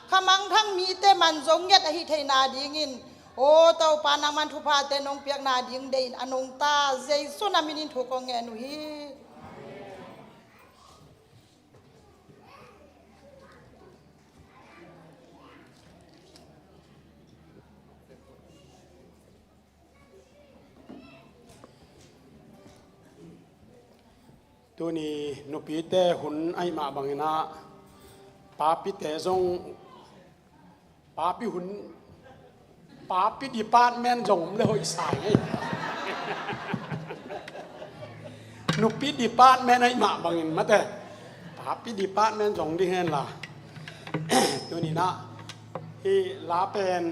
ขมังทั้งมีเตมันจงเงียตฮิเทนาดีงินโอ้เต้าปานางมันทุพาเตนองเปียกนาดิงเดินอนงตาเจสุนามินินทุกองเงนุฮีตัวนี้นุปีเตหุ่นไอมาบังนะปาปิเตจงปาปิหุ่นปาปิดิปาร์ตเมนต์จงเลยสายนุปีดิปาร์ตเมนต์ไอมาบังอินมาแต่ปาปิดิปาร์ตเมนต์จงดีเห็นล่ะตัวนี้นะฮีลาเป็น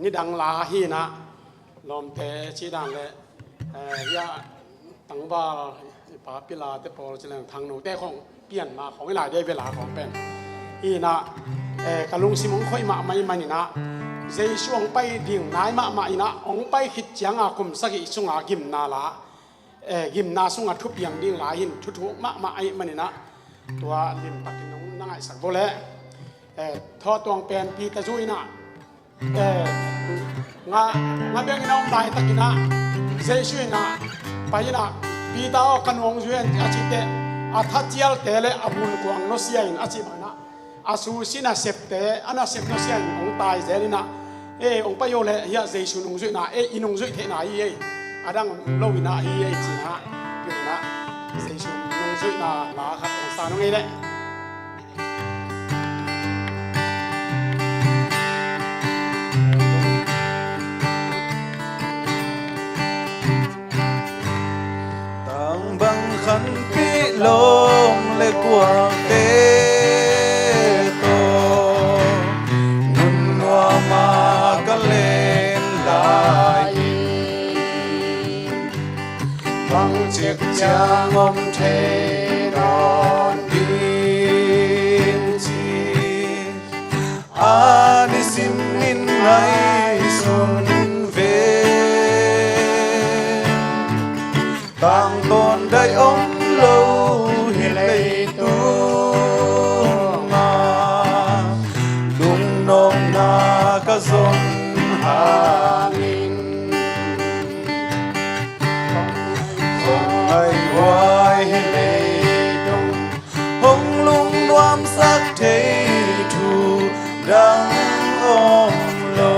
นิดังลาฮีนะลมเตชีดังเลยยาตั้งว่าปาปิลาเตปอลเจริญทางหนูแต่ของเปลี่ยนมาของเวลาได้เวลาของเป็นอีนะกะลุงซิมงค่อยมาไม่มานี่นะใจช่วงไปดิ่งนายมาอีนะองไปขิดเจียงอาคุมสักอีสุงอากิมนาละกิมนาสุงอาทุบยังดิ่งหลายหินทุกมาไอมันนี่นะตัวลิมปักน้องนั่งไอสักโบเล่ทอตวงเป็นปีตะจุยนะงาเบียงน้องได้ตะกินะใจช่วยนะไปนะปีตากันวงช่วยอาชิเตอาทัดเจียลเตเลอบุญกวางโนเซียอินอาชิบานะอาสูสินะเสพเตอันน่ะเสพโนเซียอินองตายเจรินะองไปโยเลเฮียเจชุนองช่วยนะอินองช่วยเทนะอาดังโลวินะจีนะอยู่นะเจชุนองช่วยนะลาครับองสานองเลยขันปีลงเล็กกว่าเตโตนุนวามากะเลนลายบังเจียกจางอมเทนอนดินจีอานิสิมนินไอสุนเวต่างตนได้อมlâu hi lệ tu nôm na ka zon hangin không ai hoài lệ đông hồng lung đoam sắc thế thu đang ôm lo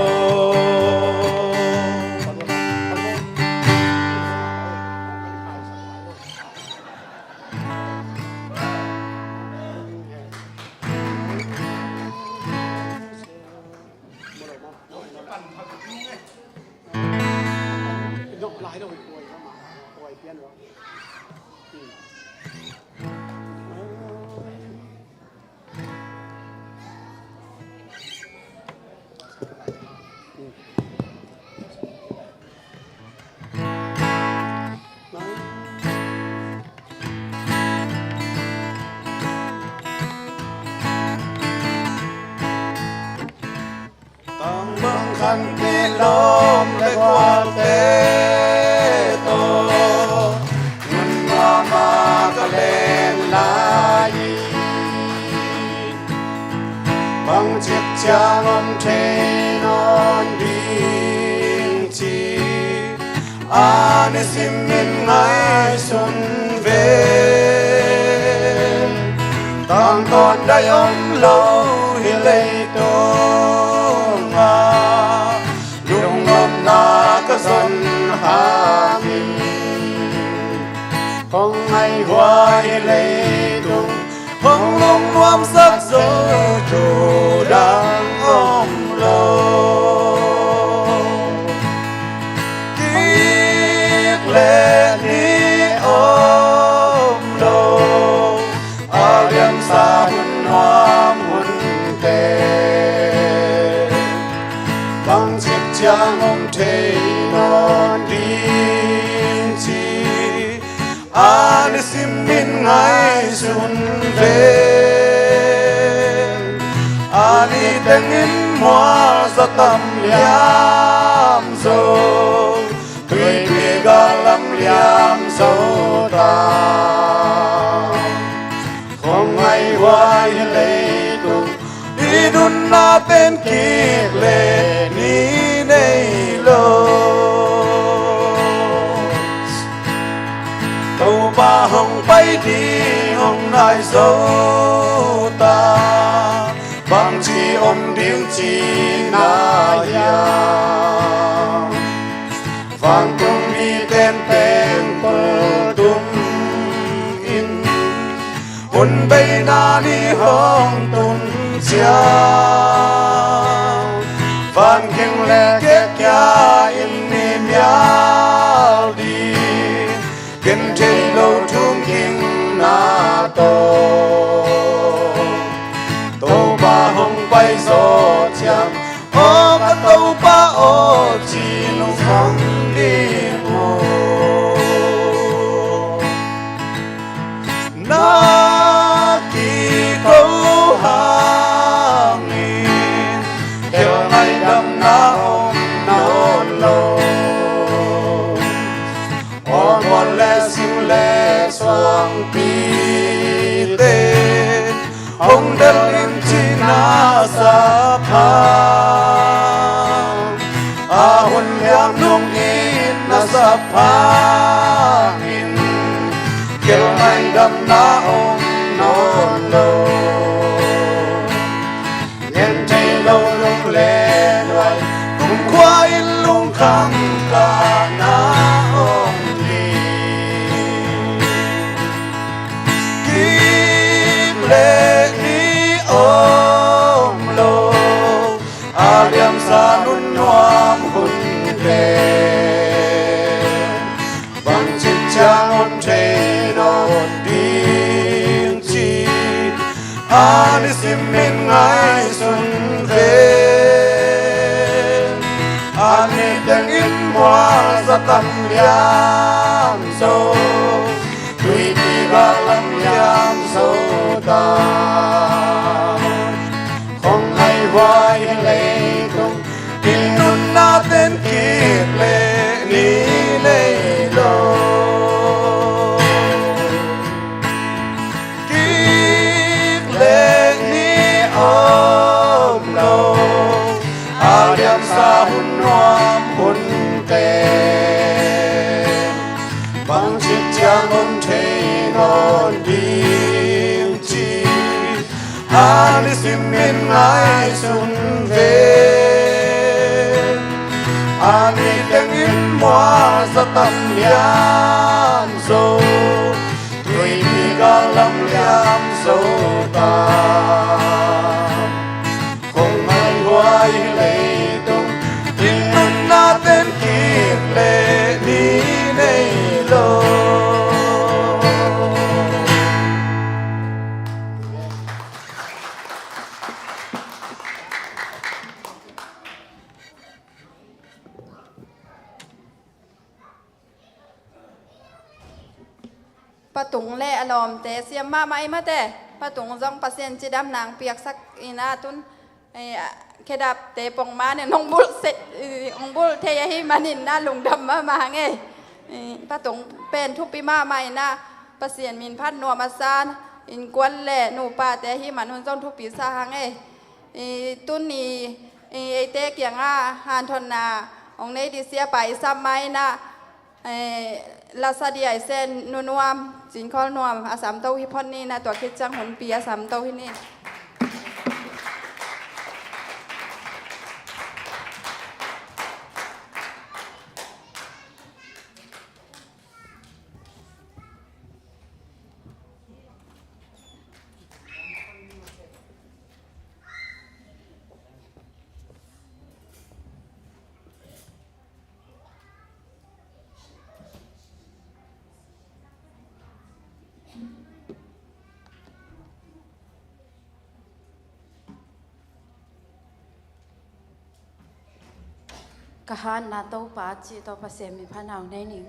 tang bang khan ti lom le kwa te to mun ma ka len lai bang chiếc chang om the non ding chi ane sim min ngai sun ve tang con dai om lo hi lei to lung ngom na ka zon hangin không ai hoài lệ tung không lung nuam sắc gió trù đang ôm lo kiếp lệ ni ôm lo a liam sa hun nuam hun tê bằng chiếc chang ôm thế non đi chi anh sim min ngay sun về anh đang in hoa sa tâm liam dâu tùy tùy ga lắm liam dâu ta không ai hoài lệ tung đi đun na tên kiệt lệ ni nei lo tàu ba hồng bay đi hồng nai dấu ta bằng chi ôm điên chi na ya vang tung đi tên tên bờ tum in hun bay na đi hồng tung chia van keng le ke kya in ni miao đi ken te lo thung king na to ba hong bay gió chang o ka to ba o chi lu phong đi mo na ki câu hàng nghìn theo ngày đâm na ôm non lo o mon le sim le xoang pi te hong del in chi na sa pha a hun liam nung in na sa pha in kiểu ngày đâm na ôm non lo nhân thấy lâu lung lệ loài cùng qua in lung khăng cả na ôm đi kim lệ đi ôm lo a liam sa nun noam hun tê bằng chiếc chang ôm thế non điên chi anh sim min ngay xuân về anh đang in hoa ra tâm liam dâu tùy đi ga lắm liam dâu ta không ai hoài lệ tung in nun na tên kiệt lệ ni lệ lo kiệt lệ ni ôm lo เดียมสาหุ่นนวมหุ่นเตบังจิตจางอมเทนอนดีจีอาลิสิมินไงสุนเวอานิตังอินมัวสตัมยามโซตุยมีกาลัมยามโซตาคงไม่ไหวเลยตรงยินมันนาเต็นกีเลดีในโลปะตุงเล่อลอมแต่เสียมมาไหมมาแต่ปะตุงจ้องปะเซียนจีดำนางเปียกสักอีนาตุนไอ้เคดับเตปองมาเนี่ยน้องบุลเสร็จองบุลเทียให้มานินนะลุงดำมาไงปะตุงเป็นทุกปีมาใหม่นะปะเซียนมินพัดนัวมาซานอินกวนแหล่หนูป่าแต่ให้มันหุ่นจ้องทุกปีซาไงตุนนี่ไอเตเกียงอาฮานทนนาองในดิเสียไปซ้ำไหมนะลาซาเดียเซนนวมจินคอลนวมอาสามเต้าฮิพอนนี่นะตัวคิดจังหนปีอาสามเต้าฮินี่กะฮานนาโตปาจีโตปะเสมีพะนาวในนิง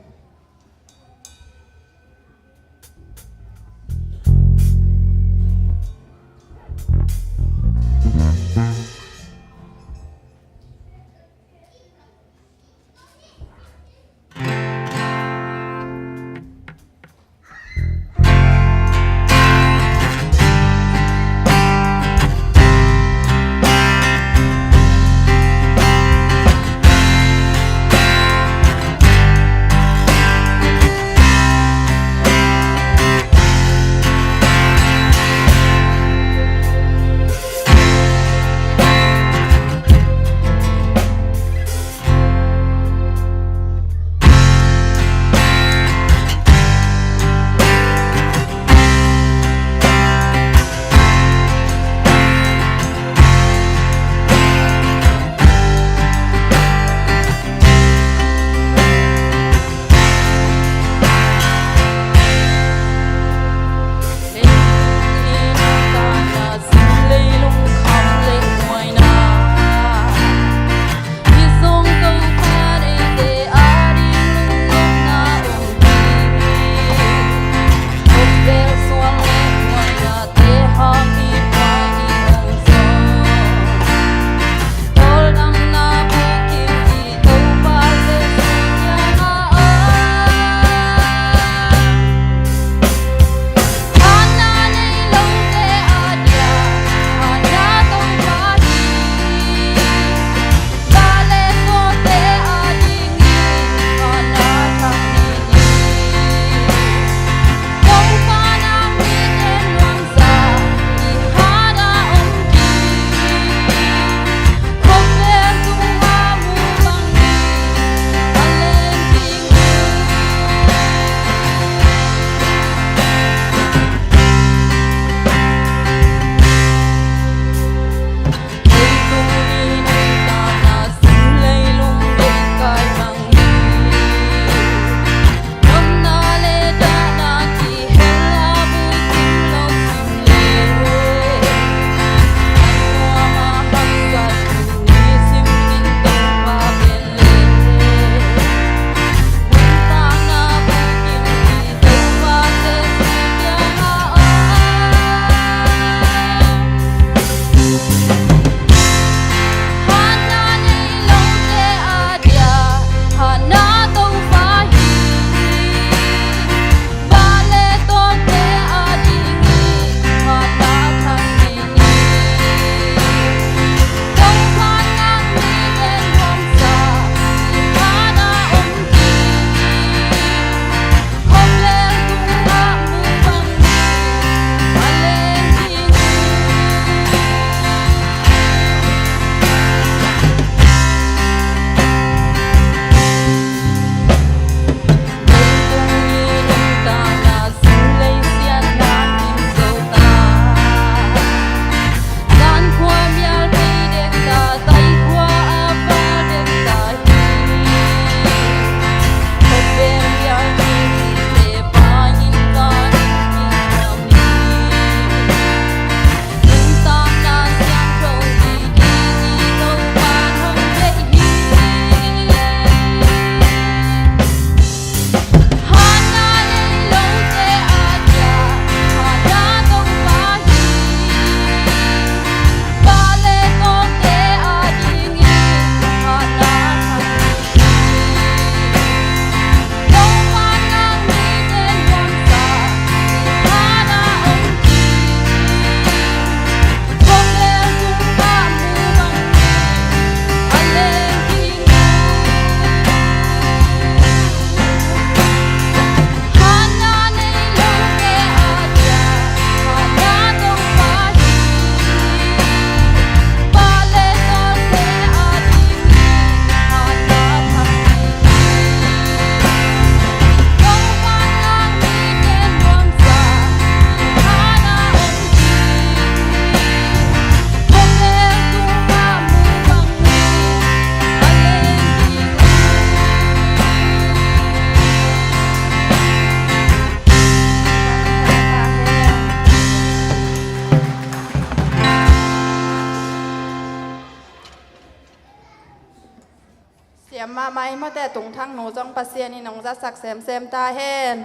ตียมมาไหมเมื่อแต่ตุงทั้งหนูจงปัสเซียนี่น้องจะสักแซมตาเฮน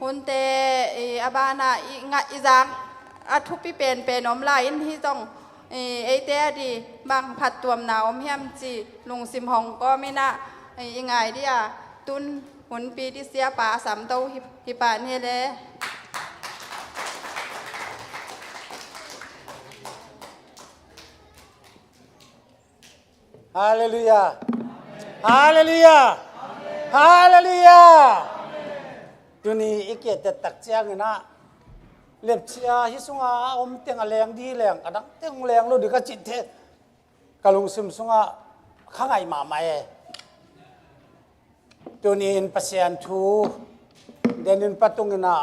หุนเตอาบานาอีจังอาทุปิเป็นอมลายอินที่ต้องไอเตะดีบางผัดตัวหนาวเฮียมจีลุงซิมหองก็ไม่น่ายังไงดิอ่ะตุนหุนปีที่เสียป่าสามเต้าฮิปานเฮเลฮาเลลูยาฮาเลลูยาฮาเลลูยาตุนี่อีกเกตตักเจียงนะเล็บเชียฮิสุงอาอมเตียงแรงดีแรงอันนั้นเตียงแรงรู้ดีก็จิตเทกะลุงซิมสุงอาข้างไงมาไม่ตัวนี้อินปัสยันทูเดนินปัตุงนะ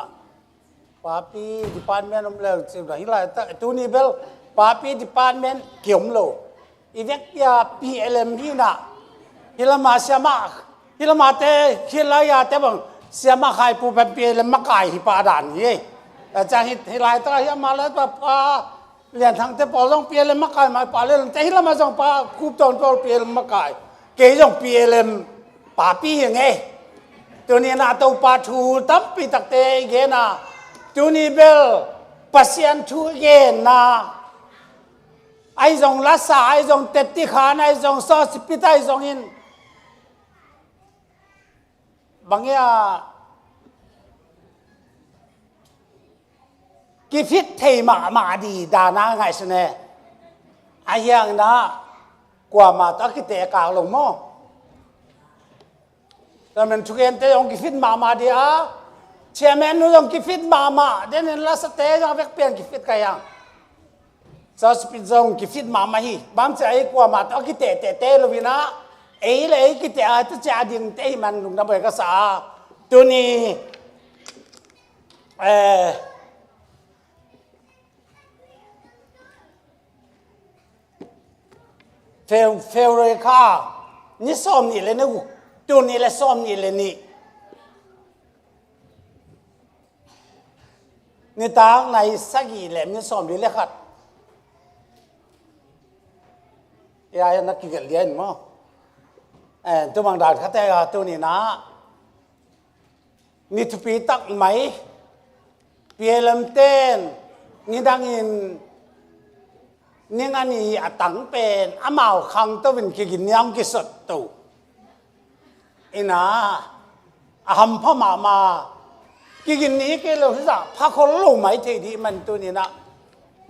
ปาปีดิพาร์ตเมนต์อมเล่สิบหิลายตัวนี้เบลปาปีดิพาร์ตเมนต์เกี่ยมโลอีเวกยาพีเอลเอ็มพีนะฮิลามาเสียมาฮิลามาเตฮิลายาเตบังเสียมาใครปูเป็นพีเอลเอ็มมาไก่ฮิปาดานยี่แต่จากฮิลายตราฮิมาแล้วแบบเรียนทางเตปอลงพีเอลเอ็มมาไก่มาปาเลนแต่ฮิลามาจงปาคูปตอนปอลพีเอลเอ็มมาไก่เกยจงพีเอลเอ็มปาปียังไงตัวนี้น่าตัวปาทูตั้มปีตักเตเกน่ะตัวนี้เบลปัสยันทูเกน่ะไอ้จงลัสซาไอ้จงเต็ดที่ขาไอ้จงซอสปิตไอ้จงอินบางอย่างกิฟิตเทมาดีดานาไงสเนี่ยไอ้ยังนะกว่ามาตะกิเตะกางลงมั้งแต่มันทุกอย่างเตะองกิฟิตมาดีอ่ะเชื่อแม่นู้องกิฟิตมาเดี๋ยวนี้ลัสเตะยังเวกเปลี่ยนกิฟิตกันยังซอสปิซงกิฟิตมาฮีบางใจกว่ามาตะกิเตะลวินะเอ้เลยกิเตะอาจจะจ่าดิ่งเตะมันลุงน้ำใบกษาตัวนี้เฟลเลยค่ะนี่ซ้อมนี่เลยนะกูตัวนี้เลยซ้อมนี่เลยนี่ตางในสักกี่แหลมนี่ซ้อมนี่เลยครับยายนักกิจเลี้ยงมั้งตัวบางดาดเขาแต่ตัวนี้นะนี่ทุปีตักไหมเปลี่ยนเต้นนี่ดังอินนี่งานนี้ตั้งเป็นอามาขังตัวเป็นกินยังกิสดตัวอินะหัมพ่อมากินนี้ก็เลยที่จะพาคนลงไหมทีที่มันตัวนี้นะ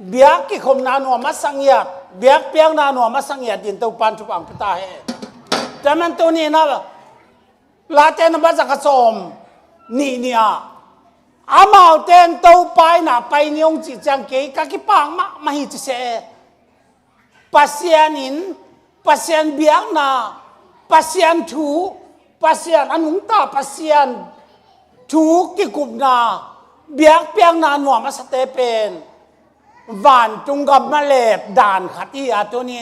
เบียกกี่คมนานัวมาสังเกตเบียกเปียงนานัวมาสังเกตดินตัวปันทุบังพุตาเฮแต่มันตัวนี้นะลาเตนบัจกสมนี่เนี่ยอามาเตนตัวไปนะไปนิยงจิจังเกยกักิปังมาหิตเสปัสยานินปัสยานเบียกนะปัสยานทูปัสยานอนุตาปัสยานทูกิกุบนาเบียกเปียงนานัวมาสเตเป็นวานจุงกับมาเลบด่านขัดที่อาตัวนี้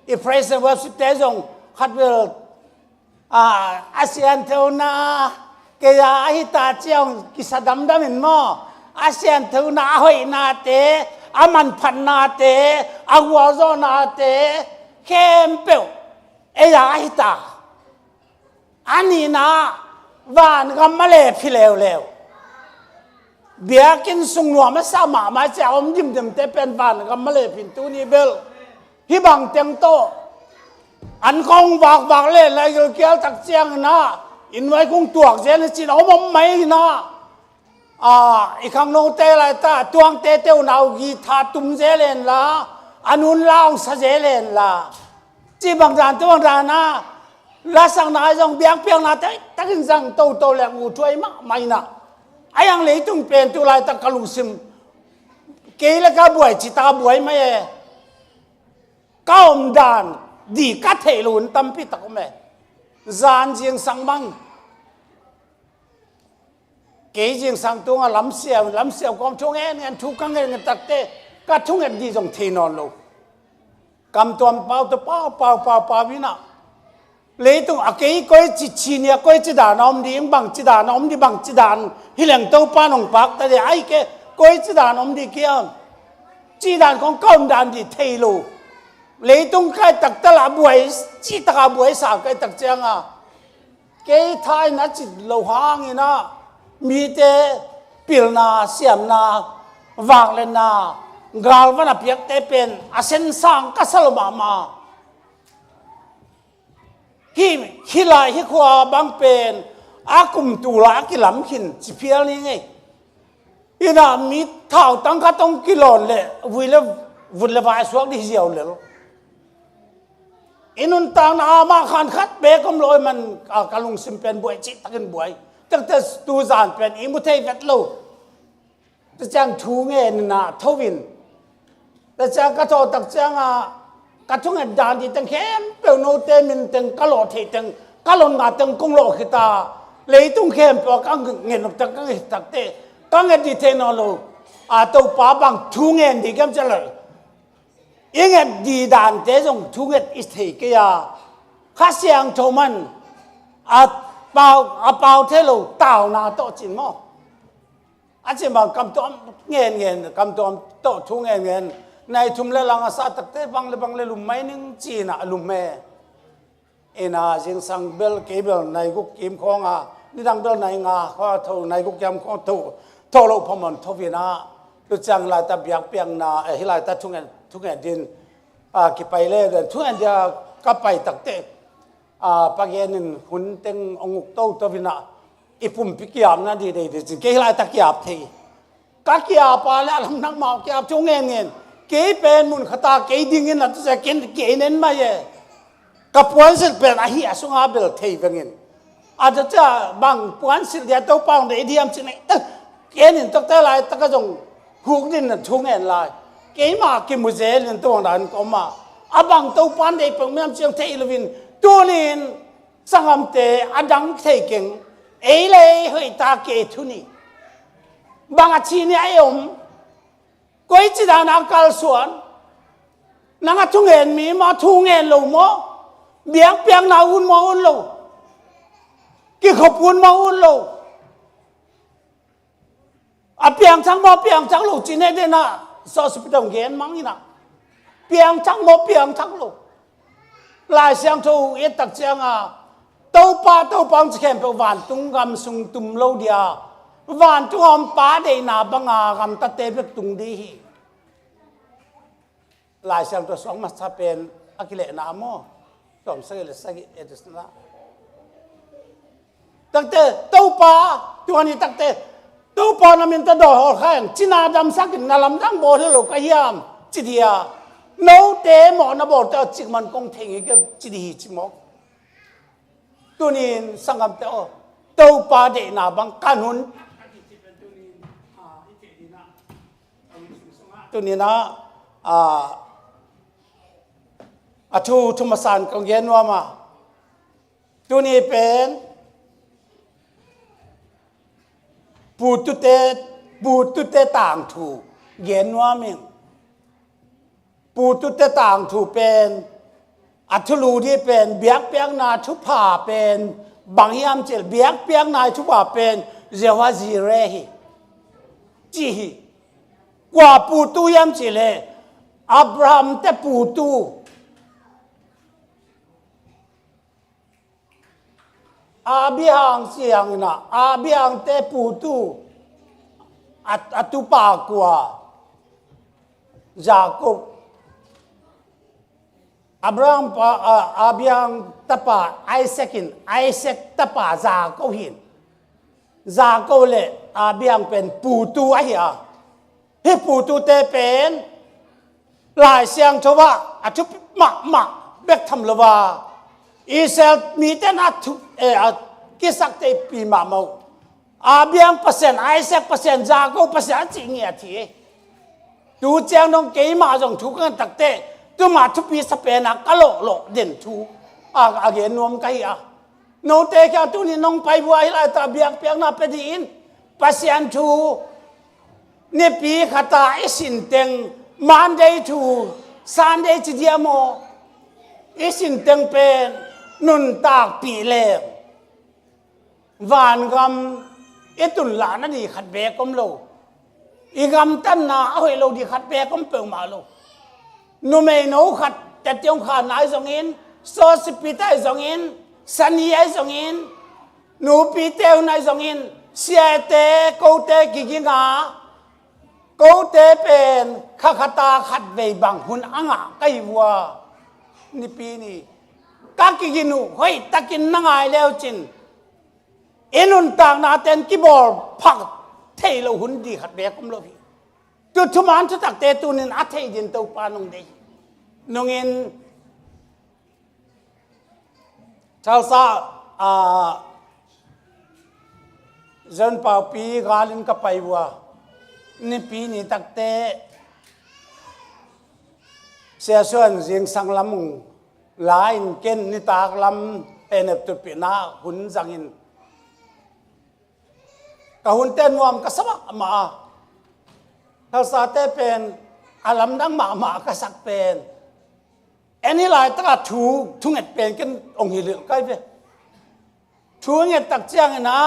อีเพรสเวอร์สุดเตจงขัดเวลอาเซียนเท่านาเกียร์ฮิตาเจียงกิสดำดำเหม็นมั้งอาเซียนเท่านาหอยนาเตอามันพันนาเตอาวาโซนาเตเข้มเปียวเอียฮิตาอันนี้นะวานกับมาเลบพี่เลวเบียกินสุงหัวมาสามาจะอมยิ้มเต็มเป็นบ้านกับมาเลยพินตูนี่เบลฮิบังเตียงโตอันคงวากเล่นอะไรเกี่ยวตักเจียงนะอินไว้คงตัวเจนจินเอามไม่นะอีกครั้งโนเตอะไรตาตวงเตเต้าหนาวกีทาตุ้มเจเลนละอันุนลาวสะเจเลนละจีบางจานตัวบางจานนะลาสังนายจงเบียงเปียงนะแต่ตักสังโตแหลงอูช่วยไม่นะไอ้ยังเลยต้องเปลี่ยนตัวลายตะกลุงซิมเกล้ก็บวยจิตาบวยไม่ก้าวมดานดีกัดเทลุนตั้มพิตกไม่จานเจียงสังมังเกยเจียงสังตัวลำเสียวความช่วงเงินทุกครั้งเงินตักเตะก็ช่วงเงินดีจงเทนอนลงกำตัวเปล่าตัวเปล่าวินะเลยตรงอาเกยก้อยจิชีเนี่ยก้อยจิดานอมดีบังจิดานอมดีบังจิดานฮิเลงตัวป้านองปักแต่เดี๋ยวไอ้เกก้อยจิดานอมดีเกี่ยมจิดานของก้มดานดีเทโล lấy tung cái tắc ta là buổi chỉ tắc à buổi sao cái tắc chăng à cái thai nó chỉ lâu hàng như na mi te pil na siam na vàng lên na gal vana piak te pen asen sang kasaloma ma hi lại hi khoa bang pen akum tu la ki lam khin chi phial ni ngai ina mi thao tang ka tong kilon le vui le vai suak di hiao le inun tang na ma khan khat be kom loi man kalung sim pen buai chi takin buai tak te tu zan pen imu thei vet lo ta chang thu nge na thowin ta chang ka tho tak chang ka thung en dan di tang khem pe no te min tang ka lo thei tang ka lon nga tang kong lo khita lấy tung khem po ka nge nop tak ka tak te ka nge di the no lo to pa bang thu nge di kam chala inget di dan te jong thu nge is thei ke ya kha siang tho man bao thế lo tao na to chin mo chỉ mà cầm tôm nghe cầm tôm to thu nghe này thum le lang sa tak te bang le lum mai ning chi na lum me ena jing sang bel ke bel này guk kim khong ni dang bel này nga kho tho này guk yam kho to lo phomon tho vi na tu chang la ta biak piang na hi la ta thu nghe din ki pai le thu nghe dia ka pai tak te pagenin hun teng onguk to vi na ipum pikiam na di de ke lai ta kiap thi ka kia pa la lam nang mau kiap chu ngen ke pen mun khata ke ding in la tu se ken ke nen ma ye ka puan sil pen a hi asunga bel thei vengin aja cha bang puan sil dia to pang de diam chin ke nin tok ta lai ta ka jong huk din na chu ngen lai ke ma ki mu je len to dan ko ma abang to pan de pang miam chiang thei lovin tu nin sangam te adang thei keng ấy lấy hơi ta kể thu ni bằng chi ni ai quấy chỉ là nàng cal xuân nàng thu nghen mi mà thu nghen lâu mò biếng biếng nào un mò un lâu cái khop un mò un lâu biếng trắng lâu chỉ nên na so sụp đồng ghen mang như nào biếng trắng lâu lại sang thu ít đặc trăng tàu bang chỉ kèm theo vạn tung gam sung tum lâu dia vạn tung om pa de na bang gam ta te bek tung di lại sang to song mas happen akile na mo tom sagile sagi edusna takte tàu pa tuani takte tàu pa na min ta do ho khan china dam sakin na lam dang bo lo ka hiam chi dia no te mo na bo ta chik man kong theng ke chi di chi mo tu nin sangam te o tàu pa de na bang kanun tu nin na thu masan kong gen wa ma tu ni pen pu tu te tang thu gen wa min pu tu te tang thu pen thu lu di pen biak piak na thu pha pen bang yam chel biak piak na thu pa pen jewa ji re hi chi hi kwa pu tu yam chile Abraham te pu tu Abiang siang na Abiang te pu tu atu pa kwa Jacob Abraham pa Abiang tapa Isaac tapa Jacob hin Jacob le Abiang pen pu tu a hi hi pu tu te pen lại siang chowa atu mak bek tham lova Israel mi ten atu kisak te pi ma mo Abiang percent Isaac percent Jacob percent chi ngia thi tu chang dong ke ma jong thu kan tak te tu ma thu pi sa pe na ka lo den thu ge nom kai no te kya tu ni nong pai bua hi ta biak piak na pe di in pasian thu ne pi khata isin teng Monday to Sunday chi dia mo isin teng pen nun tak pi le van gam etun la na ni khat be kom lo igam tan na hoi lo di khat be kom pe ma lo nu me no khat แต่เตียงขานายสงอินโซสิปีเตอร์สงอินสันยายสงอินหนูปีเตลนายสงอินเสียเตกูเตกิกิงากูเตเป็นข้าขตาขัดเวบังหุนอ่างไกวัวนี่ปีนี้กักกินูเฮ้ยตะกินนังไงแล้วจินเอ็นุนต่างนาเต็นกิบอลพักเทลหุ่นดีขัดเวกุมโลพีจุดทุมันทุตักเตตุนินอัฐยินเตาปานงเดยนงอินชาวซาจันป่าปีกาลินกับไปวัวนี่ปีนี้ตักเตเสียส่วนเสียงสังลำหลายเก่นนิตากลำเป็นตุปีนาหุ่นสังอินกะหุ่นเต้นวมกะสมักมาชาวซาเตเป็นอาลัมดังหมากะสักเป็นอันนี้หลายตระถูทุ่งเอ็ดเป็นกันองค์หิลึกใกล้ไปทุ่งเอ็ดตักเจียงนะ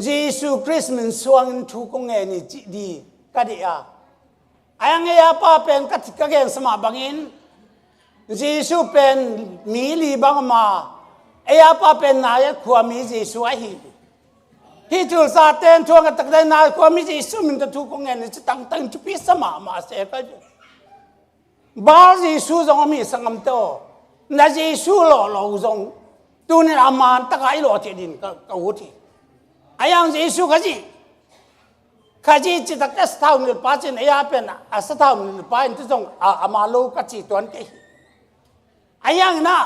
เยซูคริสต์มันสวงทุกงเงินดีกัดยาไอ้ยังไงป้าเป็นกัดกะเกนสมาบังอินเยซูเป็นมีลีบังมาไอ้ป้าเป็นนายขวามีเยซูไอ้ที่จุลซาเตนทวงกันตักได้นายขวามีเยซูมันจะทุกงเงินจะตั้งจุดพิสมาเสียกันบาเยซูจงมีสังคมโตนั่นเยซูหล่อจงตัวนี้อามันตะไคร้หล่อที่ดินก็หัวที่ไอ้ยังเยซูขจีจิตตะเกสท้าวนี่ป้าจินไอ้ยาเป็นสท้าวนี่ป้าอินทุจงอามาลูกจีตัวนี้ไอ้ยังนะ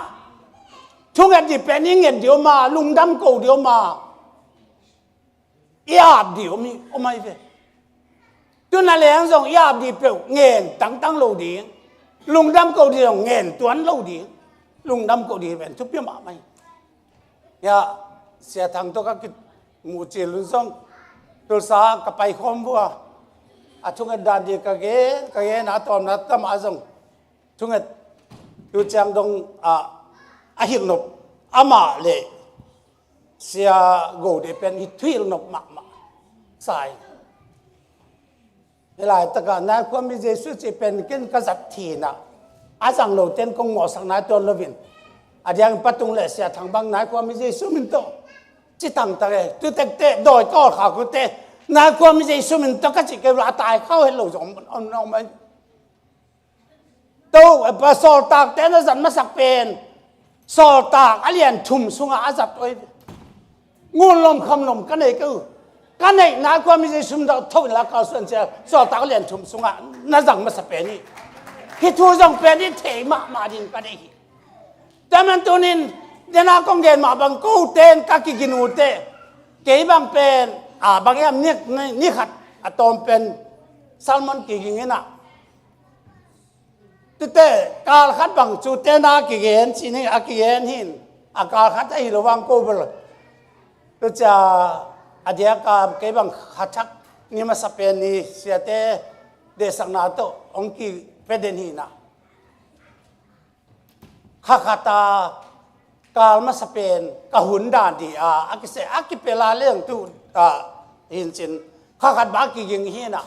ทุกอย่างที่เป็นยังเงินเดียวมาลุงดำกูเดียวมายาบเดียวมีโอ้ไม่เว้ตัวนั่นแหละยังจงยาบดีเปล่าเงินตั้งโลดีลุงดำกูเดียวเงินตัวนั้นโลดีลุงดำกูดีเป็นทุกเปียมาไม่ยาเสียทางตัวก็มูจิลุนซงตัวสากับไปคอมบัวทุกอย่างดันดีกับเก๋นาตอมนาตมาจงทุกอย่างดูจังดงหินนบอามาเลยเสียโกเดเป็นหิทุยนบมาสายเวลาตะการนั้นความมีเยซูจะเป็นกินกษัตริย์ทีน่ะอาจังโลเต็นกงหมอสังนายตัวลวินอาจยังประตูเลเสียทางบางนายความมีเยซูมินโตจิตังตะเกตุเตเตโดยก็ข่าวกุเตนายความมีเยซูมินโตก็จิเกลาตายเข้าให้เราจงเอามาตัวปสอตากเต้นสันมาสักเป็นสอตากอเลียนทุ่มสุงอาจับตัวงูลมคำลมกันเองกันเองนายความมีเยซูมินโตทุกหลักเขาส่วนเจ้าสอตากอเลียนทุ่มสุงอาน่าจังมาสักเป็นนี่ที่ทูจังเป็นนี่เทมาดินกันเองแต่มันตัวนี้เดนากงเกนมาบังกูเต้นกักกินูเต้เกี่ยบังเป็นบางอย่างนี่ขัดตอมเป็นซัลมอนกิกิงินะเตการขัดบังจูเตนากิเกนสินี่อากิเกนหินการขัดไอ้ระวังกูเบลก็จะอาเดียการเกี่ยบังขัดชักนี่มาสเปนนี่เสียเตเดสังนาโตองกีเป็นเดนหินะข้าขตากาลมาสเปนกะหุนดานดีอากิเสอากิเปลาเรื่องตูหินจินข้าขัดบากิยิงหินะ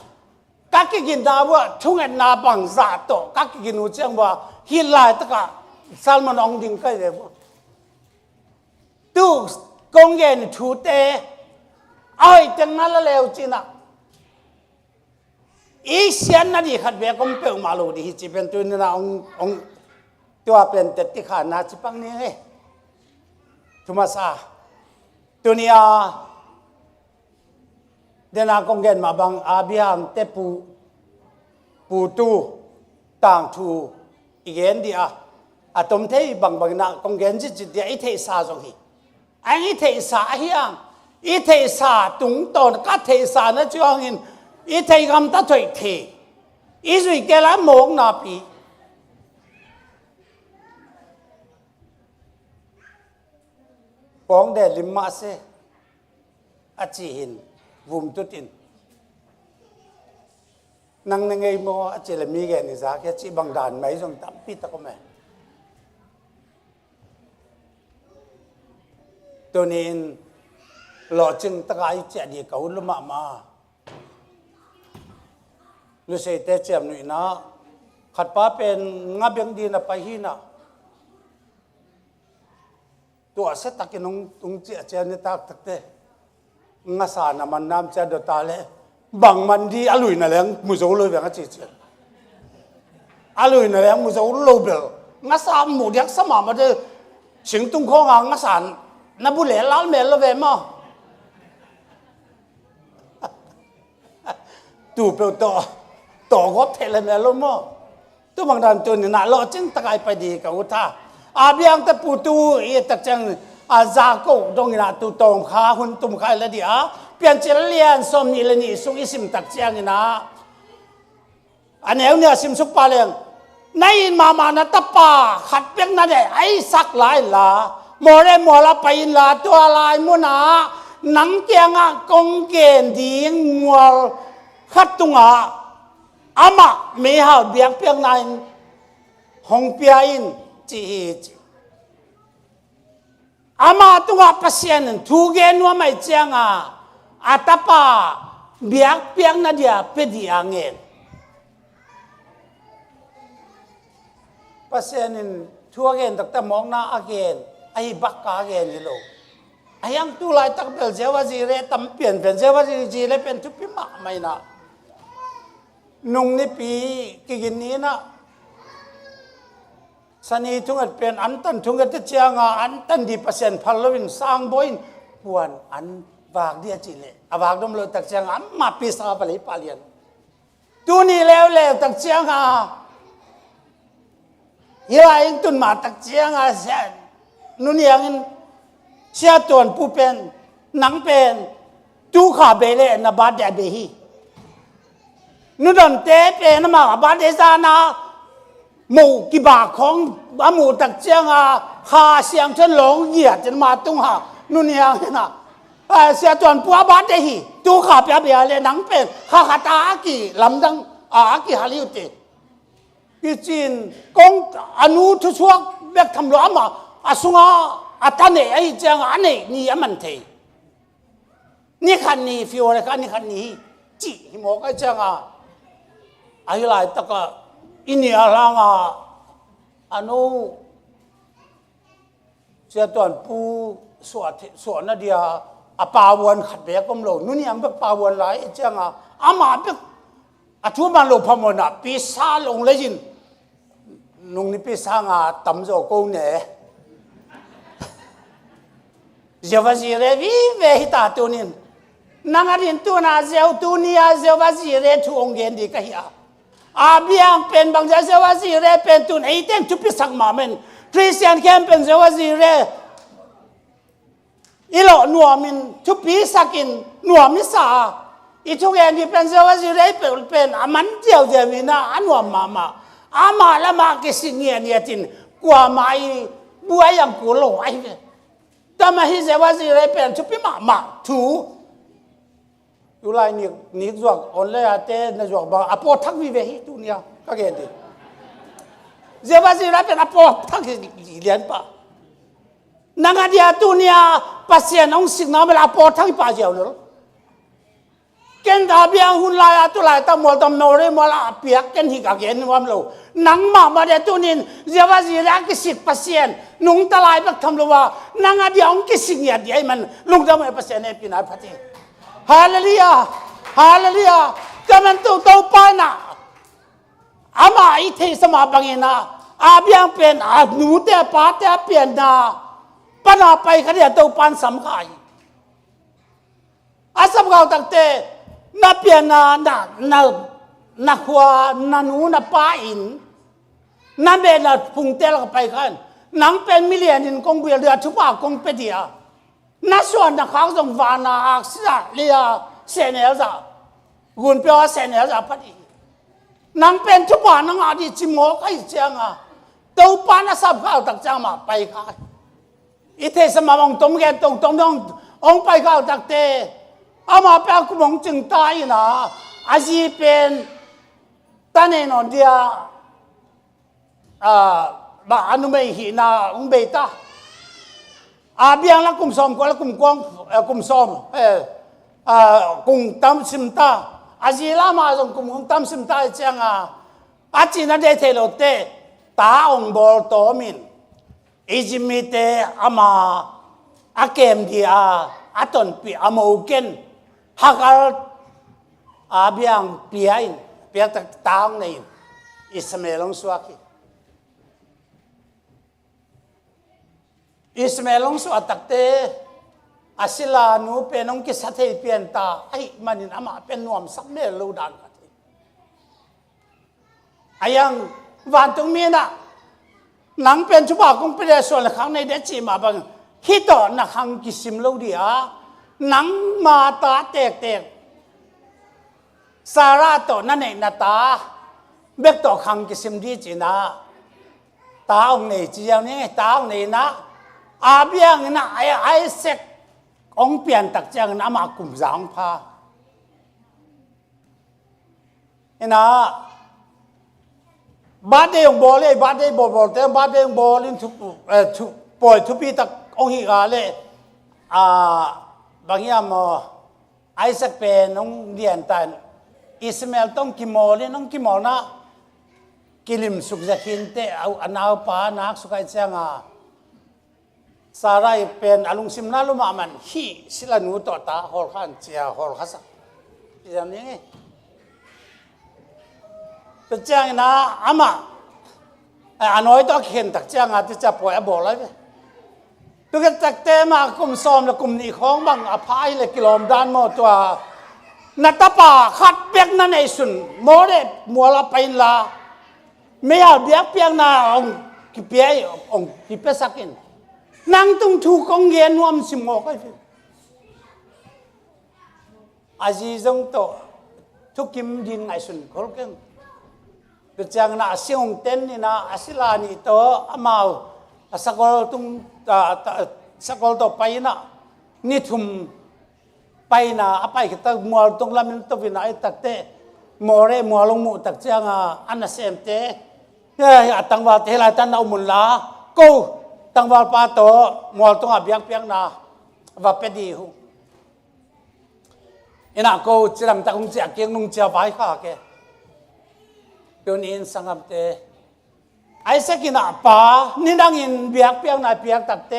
กักกินดาว่าทุ่งเอ็นนาบังซาโตกักกินอุจจังว่าฮิลายตะกะซัลมันองดิงก็เลยว่าตู้กงเงินถูเตเอาไอ้จังนั้นละเลวจีน่ะอีเสียนนั่นดีขัดเบียกมเปิลมาลูดีจีเป็นตัวนี่นะองตัวเป็นเต็ดที่ขานาจิปังนี่ไงทุมาซาตัวนี้เดนากงเกนมาบังอาบิฮัมเตปูตูต่างทูอีเกนดีอาตมเทบังนากงเกนจิตเดียอีเทสาจงฮีไอ้อีเทสาเฮียงอีเทสาตุงตอนกัดเทสานะจวงอินอีเทกำตัดถอยเทอีสุยเกล้าโมงนาปีปองเดลิมาเซอาจีหินวุมตุตินนังนังไงโมอาเจลมีแกนิสาแค่จีบังดานไม่ส่งตั้มปีตะก็แม่ตัวนี้หล่อจึงตะกายเจดีเขาลุมาลุเสเตเจมนุยนะ ขัดป้าเป็นงับยังดีนะไปหินะตัวเสตักินงเจียเจนิตักตักเตงาสานามันน้ำเจดตาเลบังมันดีอลุยนั่นแหละมุสโลเบียงจีเจียอลุยนั่นแหละมุสโลเบียงาสามหมู่เดียกสมามาเดสิงตุงข้องงาสานนับบุเล่ลาลเมลเวมาตูเปลต่อกบเทเลเมลมาตัวบางด้านตัวนี่น่ะเราจึงตะไคร้ไปดีกับอุท่าอาเบียงตะปูตูอีตะจังอาซาโกดงน่ะตูตองขาหุ่นตุ่มขาละดีอ่ะเปลี่ยนเจริญสมนี่ละนี่สุงอิสิมตักเจียงนะอันนี้เนี่ยสิมสุกปาเลงในมานะตะปาขัดเปียงนั่นแหละไอ้สักหลายละโมเรโมละไปอินละตัวลายมุนาหนังเกียงอ่ะกงเกนดีงมัวขัดตุงอ่ะอามาไม่หาเบียงเปียงนั่นหงเปียอินจีอามาตุงอ่ะพัศยันทุกเกนว่าไม่เจียงอ่ะอาตาปาเบียงเปียงนั่นเดียเป็ดยังเงินพัศยันทุกเกนตักแต่มองหน้าอาเกนไอ้บักกาเกนนี่โลไอ้ยังตุลายตักเปลเจวาจีเรตั้มเปลี่ยนเป็นเจวาจีเรเป็นทุกพิมะไม่นะนุ่งนี่ปีกินนี้นะสนีทุงเป็นอันตันทุงจะเจียงอันตันดีเปอร์เซ็นต์พันลวินสร้างบ่อยปวนอันวากเดียจิเลวากดมโลตักเจียงอันมาปีศาปลีปาเลียนตัวนี้แล้วตักเจียงยังไงตุนมาตักเจียงเสียนุ่นยังเสียตัวผู้เป็นนังเป็นตูขาเบเลนบาดเดเบฮีนู่นเตะเป็นมาบาดเดซานาหมู่กิบาของหมู่ตักเจียงหาเสียงฉันหลงเหยียดจนมาตุ้งหานู่นยังนะเสียจวนปัวบาดเดฮีตูขาเปียเปียเลยนังเป็นข้าขาตาอากีลำดังอากีฮาลิอุติกิจินกงอนุทุชวกเบกทำล้อมาอาสุงอาตาเนไอเจียงอันนี้นี่มันเทนี่ขันนี้ฟิวอะไรกันนี่ขันนี้จีหิมอกไอเจียงไอ้หลายตะก็อินเดียล่างอนุเสียตอนปูสวนนาเดียปาวนขัดเบียกมโลนู่นยังเป็นปาวนหลายเจ้าอามาเป็นทุบมันโลพมนะปีศาจลงเลยจินนุ่งนี่ปีศาจตั้มโจโกเนี่ยเจ้าว่าสิเรวีเวหิตาตัวนี้นังรินตัวน่าเจ้าตัวนี้เจ้าว่าสิเรทุงเงินดีกันอาเบียงเป็นบางเจ้าว่าสิเรเป็นตัวไอเต็มทุพิสักมาเมนคริสเตียนแคมเป็นเจ้าว่าสิเรอีหล่อหนัวมินทุพิสักินหนัวมิสาอีทุกอย่างที่เป็นเจ้าว่าสิเรเป็นอามันเจียวเจียวมินะอันว่ามาอามาละมากิสิเงียเนี่ยจินกว่ามาอีบัวยังกุโลไอเวแต่มาฮิเจ้าว่าสิเรเป็นทุพิมาถูอยู่ไรนี่จวกออนเลยอาเต้นจวกบางอพอทักวิเวหิตุเนียก็เกินดีเจ้าว่าสิเรเป็นอพอทักเลียนปะนังอาเดียตุเนียปัสเซียนองสิกน้ำเวลาอพอทักป่าเจ้าเลยเกณฑ์ดาบียงหุ่นลายตุลายตามอลตามโนเรมอลาเปียกเกณฑ์หิกเกณฑ์วันโลนังมาเดียตุนินเจ้าว่าสิเรกิสิกปัสเซียนนุ่งตลายบักทำโลว่านังอาเดียองกิสิกเนี่ยเดียมันลุงดำไอปัสเซียนเอปินาพัติฮาเลลูยาฮาเลลูยาแต่มันตัวปานะอามาอีเทสมาบังเงินะอาเบียงเป็นอาหนูเตะปาเตะเปลี่ยนนาปนาไปขณะตัวปานสำคัญอาสำคัญตั้งแต่นับเปลี่ยนนาหัวนาหนูนาป้าอินนั่นเป็นพุงเตะแล้วไปกันนังเป็นมิเลียนินกงเบียเรือทุกว่ากงเป็ดเดียนักส่วนนักข่าวส่งวานาอักษรเรียเสนียจ้าหุ่นเปียวเสนียจ้าพอดีนังเป็นทุกวันนังอาดิจิโมกไอเจียงตัวปานาสับข้าวตักจางมาไปกันอีเทสมาองตมแกตรงน้องไปข้าวตักเตอามาเปียกมองจึงตายนะอาจีเป็นตอนนี้นนเดียบ้าอนุไม่หินาอุเบต้าอาเบียงละกุมซอมก็ละกุมกวางกุมซอมกุมตั้มซิมตาอาจีลามาจงกุมตั้มซิมตาเจียง อาจีนเดเทโลเตตาองบอลโตมินอีจิมิเตอามาอาเกมดีอาตอนปีอามูเกนฮักอัลอาเบียงปียอินเปียตตาองในอิสมาเอลงสวากีอิสมาเอลงสวาตักเตอาศิลานูเป็นองค์กิสัตย์เปลี่ยนตาไอ้มันนี่อามาเป็นนวมสักเมลลูดันกันไอ้ยังวันตรงนี้นะหนังเป็นชุบกงเป็นส่วนข้างในเด็ดจีมาบังฮิตต่อนักหังกิสิมลูดีอาหนังมาตาเตกสาระต่อนั่นเองนะตาเบ็กต่อหังกิสิมดีจีนะตาองเนี่ยจีอย่างนี้ตาองเนี่ยนะอาเบียงนะไอเซ็กองเปลี่ยนตักจังนะมากุมจางพาเห็นนะบาดเดงบอลเลยบาดเดงบอลแต่บาดเดงบอลลินทุปล่อยทุปีตักองหิกาเลยบางอย่างไอเซ็กเป็นน้องเรียนตันอิสมาเอลต้องกิมอลเลยน้องกิมอลนะกิลิมสุกจะกินเตะเอาอนาวปานักสุกัยเจ้างาสาระเป็นอารมณ์สิมนาลุมามันฮีสิลานูต่อตาฮอลขันเจียฮอลขัสอย่างนี้เป็นเจ้างนะอามาอันน้อยต้องเห็นตักเจ้างาที่จะปล่อยบอกเลยตัวกันตักเตมากุมซ้อมและกุมนี่ของบางอภัยเลยกิโลมด้านมอตัวนัตปาขัดเปียกนั่นไอสุนโมเดมัวละไปละไม่เอาเบียกเปียกนาองกิเปียองกิเปสักินนั่งตรงถูกกองเงียนวมสิมอกไอ้พี่อาจีจงโตทุกกิมดินไอสุนขอเก่งก็จังนะเสียงเต้นนี่นะอาศิลานี่โตอามาสกอลตุงสกอลโตไปนะนี่ทุ่มไปนะอไปก็ต้องมัวตรงลำนั้นตัววินัยตักเตมัวเร่มัวลงมุตักจังอันนั้นเสียมเตเฮ้ยตั้งว่าเทลายตันเอามุนละกูตั้งว่าป้าโตมัวตรงอาเบียงเปียงนะว่าเป็นดีหูอินะกูจะทำตะกุงเจียเกียงนุ่งเจียไปข้าแกตัวนี้สังคมเตไอ้สักกินป้านี่ดังอินเบียงเปียงนะเปียงตักเต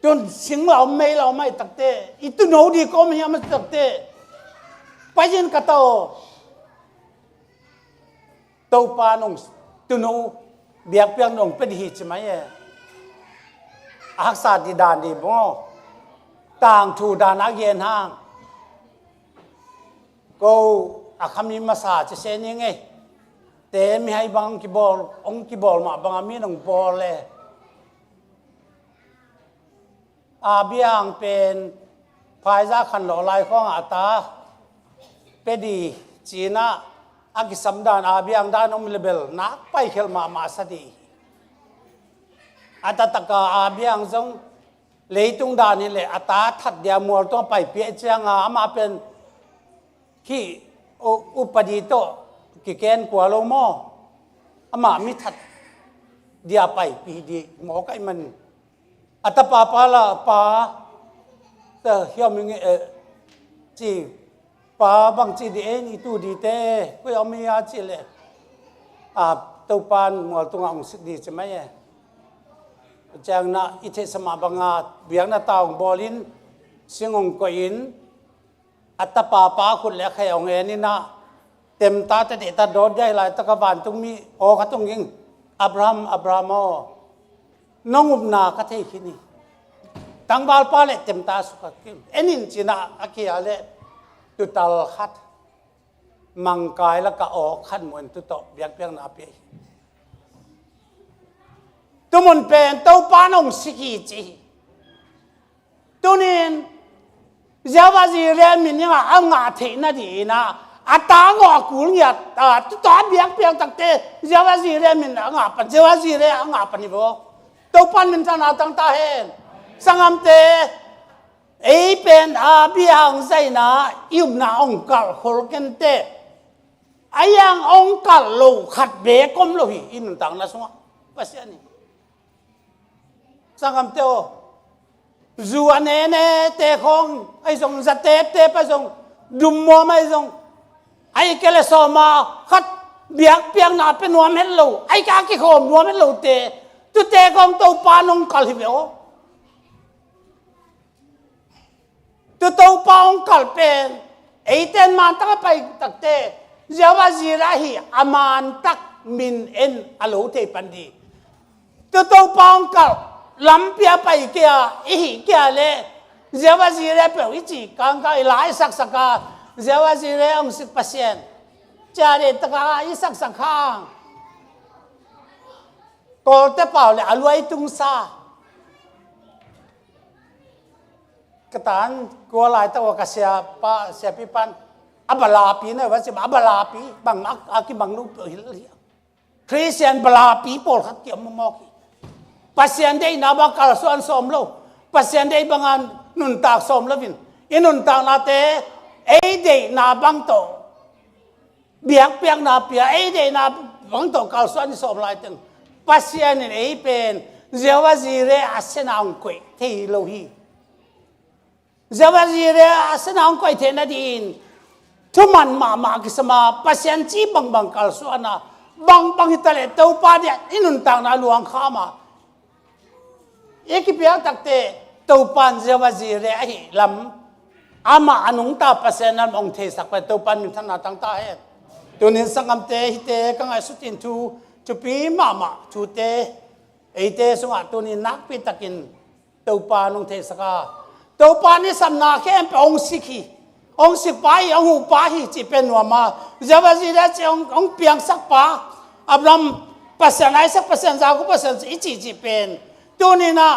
จนสิงเราไม่ตักเตอีตุโนดีก็ไม่ยอมตักเตไปยินกระโตตัวปานงตุโนเบียงเปียงนงเป็นหิใช่ไหมอักษรดีดานดีบ่ต่างถูดานักเย็นห้างก็อาคามีมาสาจะเซนยังไงแต่ไม่ให้บางกีบอลองกีบอลมาบางมีนงบอลเลยอาเบียงเป็นภายจากขันหล่อลายของอาตาเป็นดีจีน่าอากิสัมดานอาเบียงด้านอมเลเบลนักไปเข้ามาสดีอาตาตะกาอาเบียงจงเลยตุงดานี่เลยอาตาทัดเดียมัวต้องไปเปียเจียงอามาเป็นที่อุปดีโตกิเกนกัวโลโมอามามิทัดเดียไปปีดีหมอไก่มันอาตาปาละปาแต่เฮียมิงจีปาบางจีดีเอ็นอีตูดีเต้ก็ยังไม่ยาจีเลยตัวปานมัวตรงองสิดีใช่ไหมจังนะอิเทสมาบังอาเบียงนาตาองบอลินเสียงองก็อินอัตปาปาคุณเล็กให้องเอ็นนี่นะเต็มตาแต่เด็ดตาโดดได้หลายตะกบานตรงมีโอ้ก็ตรงยิงอับรามน้องอุบนาก็เที่ยนี่ตั้งบาลปาเล็เต็มตาสุขกิมเอ็นินจีน่าอากิอาเล่ตุตาลขัดมังกายแล้วก็ออกขันมวนตุตเบียงเบียงนาเปียตัวมันเป็นตัวปานองสิกิจีตัวนี้เจ้าว่าจีเรียนมินยังอ่างาเทน่ะดีนะอัตตางอกุลเนี่ยตัวเบียงเบียงตั้งแต่เจ้าว่าจีเรียนมินอ่างาปันเจ้าว่าจีเรียนอ่างาปันนี่บ่ตัวปานมินจะน่าตั้งตาเห็นสังคมเตไอเป็นอาเบียงใส่นะยุบนาองกัลโคลกันเตไอยังองกัลโลขัดเบกอมโลหิอินตังนะสมะภาษานี่สังคมเตโอจูอันเนเตคงไอส่งจัตเตไปส่งดุมมัวไม่ส่งไอเกลสอมาขัด เบียกเปียงนาเป็นนวมเห็นลูไอ้กากี่ขมนวมเห็นลูเตตุเตกองตัวปานงกัลฮิเบโอตุตัวปางกัลเป็นไอเตนมาตั้งไปตักเตเจ้าว่าจีราฮีอามันตักมินเอ็นอโลเทปันดีตุตัวปางกัลลำเปียไปเกียอีเกียเล่เจ้าว่าจีเร่เปล่าอีจีกังกาหลายสักสักเจ้าว่าจีเร่องสิบเปอร์เซ็นต์จารีตกาอีสักสักข้างก็แต่เปล่าเลยอรวยตุงซากระตานกัวลายตัวกระเสียปะเสียพิปันอับลาปีนะว่าจะอับลาปีบางอากิบางลูกเหี่ยวคริสเตียนบลาปีโปลขัดเกี่ยวมมอกปัสเซียนได้นาบังกาลส่วนสมโลปัสเซียนได้บางอันนุนตากสมโลวินอินุนตากนาเตเอเดนาบังโตเบียกเปียกนาเปียเอเดนาบังโตกาลส่วนสมลายตึงปัสเซียนนี่เอเป็นเจ้าว่าจีเรอาเซนาองกุยที่โลฮีเจ้าว่าจีเรอาเซนาองกุยเทนดีนทุมันมากิสมาปัสเซียนจีบังบังกาลส่วนนะบังฮิตเลเต้าปาเดียอินุนตากนาลวงข้ามาเอกพิอาตักเตตัวปันเจวาจีเรไอลำอามาอนุงตาปัสเซนันองเทสักไปตัวปันมิถนาตั้งตาเอตัวนี้สังกัมเตฮิเตกังไอสุตินทูจุปีมาชูเตไอเตสงะตัวนี้นักพิตกินตัวปันองเทสักตัวปันนี่สำนักแค่องสิกีองสิไปองหูปาฮิจิเป็นหัวมาเจวาจีเรจะองเปียงสักปาอับลำปัสเซนไอสักปัสเซนจากุปัสเซนอิจิเป็นตัวนี้นะ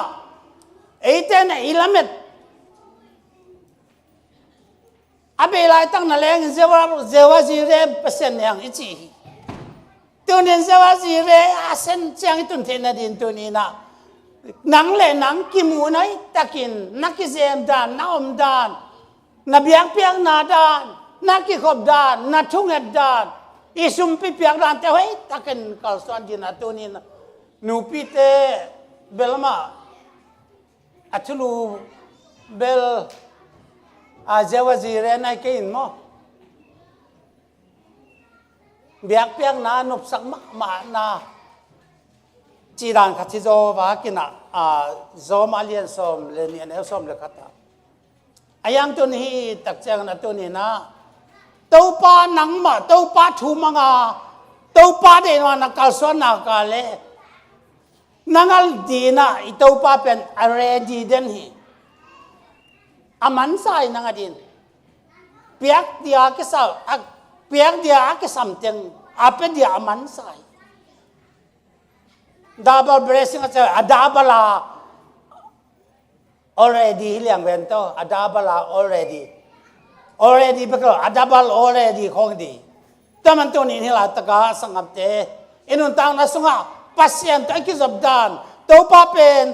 ไอ้เต้นไอ้ละเม็ดอาเบลายตั้งนั่นแหละเจ้าว่าจีเร่เปอร์เซ็นต์อย่างอีจีตัวนี้เจ้าว่าจีเร่อาเซนเจียงตุนเทนดินตัวนี้นะหนังเล่หนังกิมูน้อยตะกินนักกิเซมดานนักอมดานนับเบียงเปียงนาดานนักกิขบดานนักทุ่งเอ็ดดานอีสุมปีเปียงดานแต่เฮ้ยตะกินกัลสวนดินตัวนี้นะนูปีเตเบลมาอัจลูเบลอาเจวาจีเรนไอเกินมั้งเบียกเปียงนานุบสักมานาจีรังขัดที่โจวากินะโจมาเลียนสมเลนีเนลสมเลขัดอายังตัวนี้ตักเจงนะตัวนี้นะตัวป้านังมาตัวป้าทูมังอาตัวป้าเดนวานักการสวนนักการเล่nangal dina ito pa pen ready den hi aman sai nanga din piak dia ke sa piak dia ke samteng ape dia aman sai double blessing acha adabala already liang vento adabala already bekal adabal already khong di taman to ni hila taka sangam te inun tang na sunga pasien to akizab dan to pa pen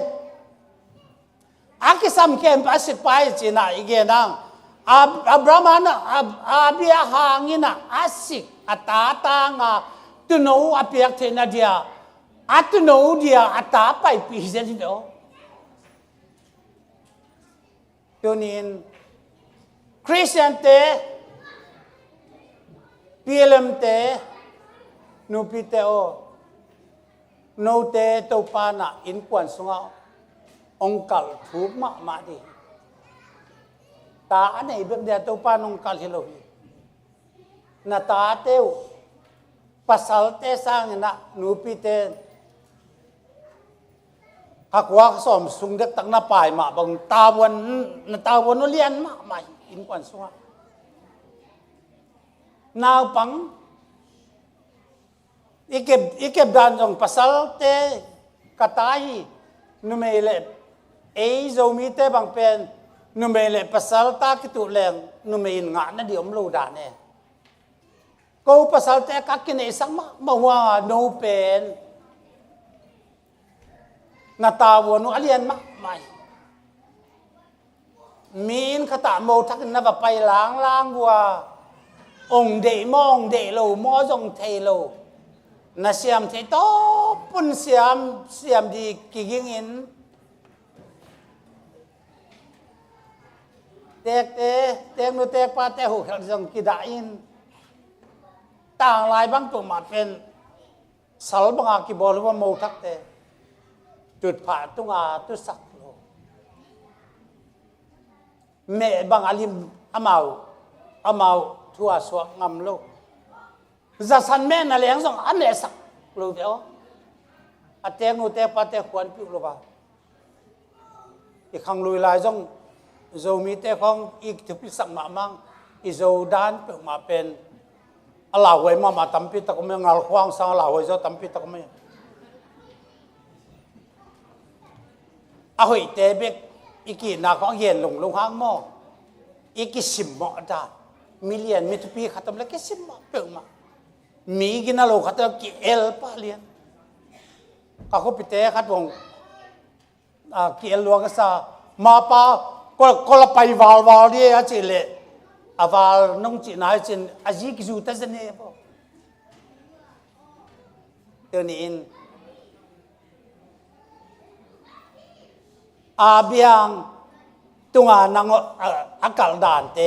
akisam kem pasik pai china igenang abramana abia hangina asik atata nga tuno apiak thena dia atuno dia ata pai pi zen do tunin christian te PLM te nupite o no te to pa na in kwan sunga ong kal thuk ma di ta anei bek dia to pa nong kal hilo hi na ta teu pasal te sang na nupi te hakwa som sung dek tak na pai ma bang tawon no lian ma in kwan sunga naw pang ikep dan jong pasal te katai numele ei zomi te bang pen numele pasal ta kitu leng numein nga na diom lo da ne ko pasal te ka kine sang ma wa no pen na ta wo no alian ma mai min khata mo thak na ba pai lang wa ong de mong de lo mo jong thei lo na siam thế to pun siam đi kiging in tek no tek pa te ho khal jong ki da in ต่างลายบางตัวมาเป็นสัลบังอากิบอลหรือว่าโมทักเตจุดผ่าตุงอาตุสักโลเมบางอาลิมอามาทัวสวงามโลจะสันแม่นั่นเลี้ยงส่งอันเนสักโลเดียวอาเตงนูเตปาเตขวนพิวโลบาอีกครั้งลุยลายส่งโจมีเตของอีกทุกสักมามั่งอีโจดานเปิดมาเป็นลาวไว้มาตั้มพิตะก็ไม่งาลควางสังลาวไว้จะตั้มพิตะก็ไม่หอยเตเบกอีกกี่นาของเย็นลงห้างหม้ออีกสิบหม้อจ้ามิเลียนมิทุปีขัดตำเล็กสิบหม้อเปิดมามีกินอะไรขัดตำกี่ปาเลียนเขาพิเตขัดวงกี่ลวงก็ซามาปาก็ละไปวาลเดียจิเลวาลน้องจีน่าจินอาจิกิจูตันเนี่ยพอเดี๋ยวนี้อาเบียงตุงานางอากาศด่านเต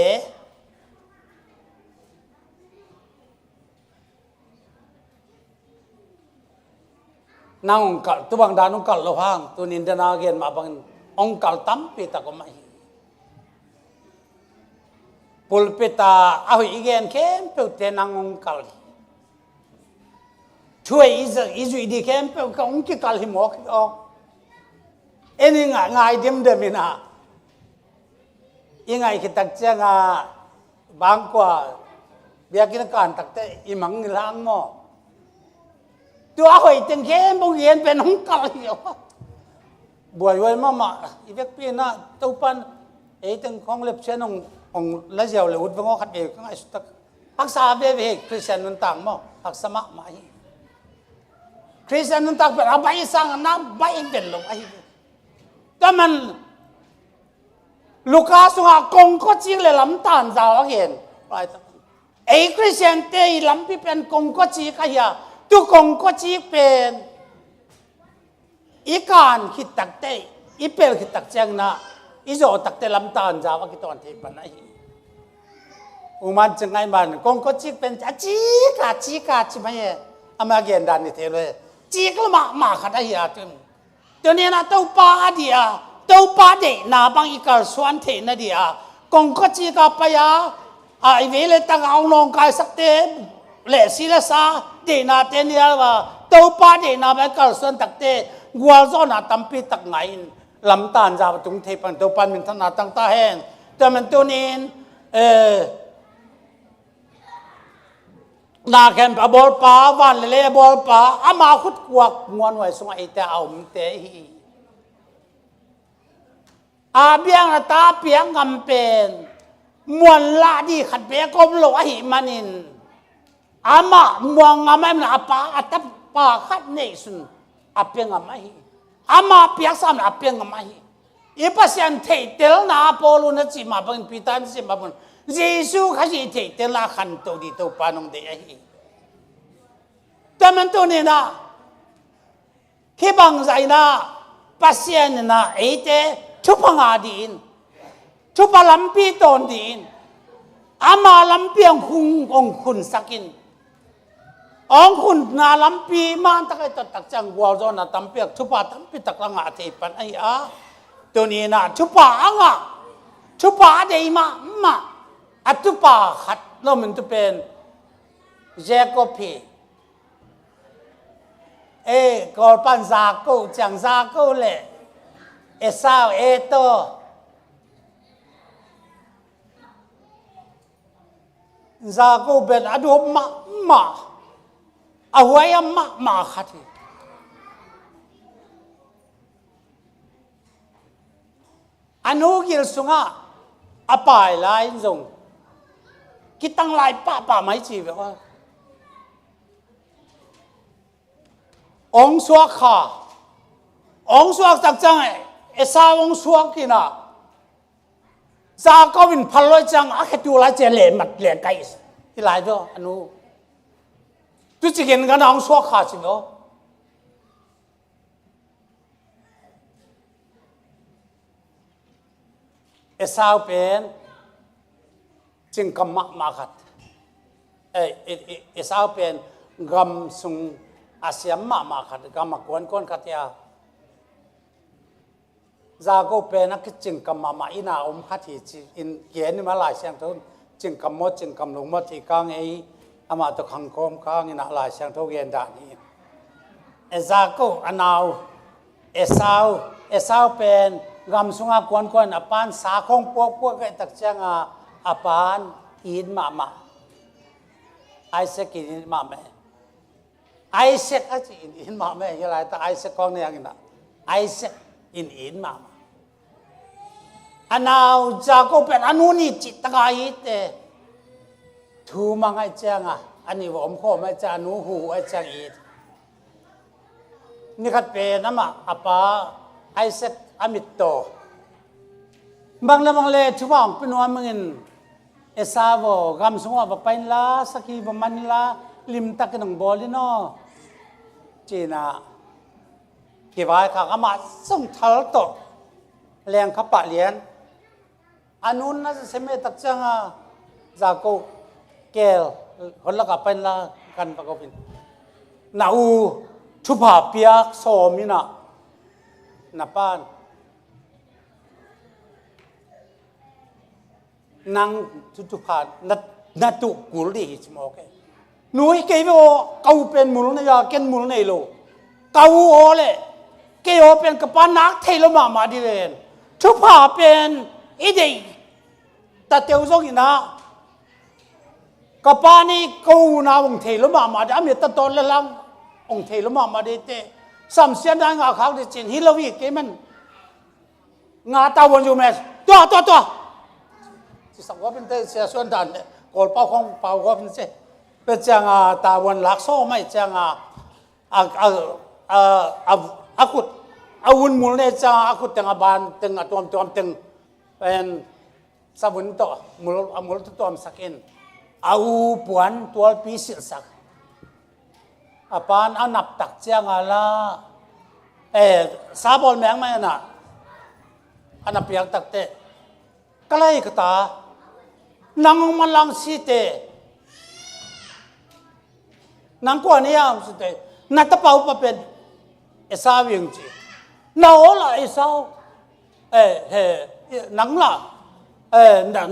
นางองค์ตัวบางดานองค์โลหังตัวนินเดนาเกนมาบางองค์ตั้มปีตะก็ไม่ปุลปิตาเอาอีกเกนเข้มเปิดเตนางองค์ช่วยอิจุอีดีเข้มเปิดองค์กิกัลหิมอกออกเอ็นยังไงดิมเดมินะยังไงคิดตักเจ้างาบางกว่าเบียกินการตักเตอิมังนิลังโมตัวหอยตึงเข้มบางเย็นเป็นองค์กัลหิมบวชไว้มาอีเวกปีน่ะตัวปันตึงของเล็บเชนองละเจียวเลยอุดบังคัดเอกง่ายสุดพักษาเบคคริสเตียนนั่นต่างมั้งพักสมัครมาคริสเตียนนั่นต่างเป็นอะไรสังน้ำใบเป็นลงไอ้แต่มันลูกค้าสุงกงก็จีเลยลำตาลจาวเห็นไอ้คริสเตียนเตยลำพี่เป็นกงก็จีกันยาตัวกงก็จีเป็นอีการคิดตักเตยอีเปลคิดตักเจงนะอีโจตักเตลำตาลจาวกิตอนที่ปันไอ้อุมันจังไงมันกงก็จีเป็นจีกาจีไม่อามาเกียนดานนี่เทเลยจีก็มาขัดไอ้ยาตึงเดี๋ยวนี้นะตัวป้าเดียตัวป้าเด็กนาบางอีกส่วนเทนเดียกงก็จีกับไปยาไอ้เวลตั้งเอาลงกายสักเต็มเลสิเลสาเดนาเตนี่ว่าตัวป้าเด็กนาบางอีกส่วนตักเตกัวโซนาตั้มปีตักไงลำตาลจะตุงเทปันตัวปันมันถนัดตั้งตาแห้งแต่มันตัวนี้นาแคมป์บอลป้าวันเล่บอลป้าอามาขุดกวักงวนไว้สงไอแต่เอามเตหีอาเบียงตาเปียงกำเป็นมวนลาดีขัดเปียกมโลอหิมันินอามามวงงามไม่อาป้าอัตป้าขัดเนสุนอาเปียงงามหิอามาเปียกสามอาเปียงงามหิอีปัสยันเทเตลนาโปลุนจิมาเป็นพิธานจิมาเป็นเยซูข้าศึกเทลาขันตัวดีตัวปานองเดียฮีแต่มันตัวนี้นะที่บางใจนะปัสยันนะเตทุบงาดีนทุบลำปีตอนดีนอามาลำปีองคุณสักินองคุณนาลำปีมันตะไคร้ตักจังวัวจอนะตั้มเปียกทุบตั้มปีตักลังอาเทปันไอ้ตัวนี้นะทุบอ่ะทุบเดียมาอัตุปาขัดโนมันตุเป็นเจโกพีกอลปันซาโกจังซาโกเล่สาวโตซาโกเป็นอดุมาเอาไว้มาขัดอนุกิลสุงะอปายลายจงคิดตั้งลายป้าไม่จีบว่าองสวกค่ะองสวกจักจังสาวองสวกกินะซาก็วินพัลลอยจังอาแค่ตัวลายเจริญมัดเลี้ยงไก่ที่ลายด้วยอนุตุจิกินกันองสวกค่ะสิเนาะสาวเป็นจึงกำมาขัด เอสาวเป็นกำสุงอาเซียมมาขัดกำมากวนก้นขัดยาจาก็เป็นนักจิงกำมาอินาขัดที่อินเกียนมาหลายเสียงทุนจิงกำมดจิงกำลงมดที่กางอามาตะขังคมกางอินาหลายเสียงทุกเย็นด่านี้จาก็อนาวเอสาวเป็นกำสุงกวนก้นอปานสาคงพวกไอ้ตักเจ้าอปานอินมาไอเซกินมาแม่ไอเซกอาจอินมาแม่ยังไงแต่ไอเซกของเนี่ยยังไงไอเซกอินมาอันเอาจาก็เป็นอนุนิจิตกายเตทูมังไอเจ้าอันนี้ผมขอไม่จะอนุหูไอเจ้าอีนี่ขัดเป็นน้ำอ่ะป้าไอเซกอามิตโตบางเลทุกอย่างเป็นว่ามึงเอสาวกำสงบไปละสักีบมันละลิมตักนังบอลินอจีน่าเกี่ยวกับข้ามาส่งทัลโตแรงขับปะเลียนอันนู้นน่าจะเสมตักจังจากกูเกลคนละกับไปละกันปะกบินน่าอูทุบหาเปียกโซมินะนับปานนางทุกผ่านนัดตุกุลดีใช่ไหมโอเคหนุ่ยเกี่ยวกับเขาเป็นมูลนี่ยาเก่งมูลนี่โลเขาโอเลยเกี่ยวเป็นกับปานักเทลมาดีเลยทุกผ่าเป็นอีเดียแต่เจ้าส่งอีน่ะกับปานี่กูน่าองเทลมาดีอเมริกาตอนละลังองเทลมาดีเตะสัมเสียดายงาเขาดิจินฮิลวีเกมันงาตาวันยูเมสตัวที่สังกัดเป็นเตเสียส่วนดันกอลเป้าของเป้าก็เป็นเสียเป็นจังตาวันลักโซ่ไม่จังอากุดอาวุนมูลเนี่ยจังอากุดจังบานจังตัวจังเป็นสมุนโตมูลตัวสักอินอาปวนตัวปีศิลสักอาปานอานับตักจังละซาบอลแมงไม่น่ะอานับเปียกตักเตะก็เลยก็ตานังมันลังสิเตนังกว่านี้อ่ะสิเตนัตเป่าปะเป็นเอสาวิงจีน่าโอละเอสานังละ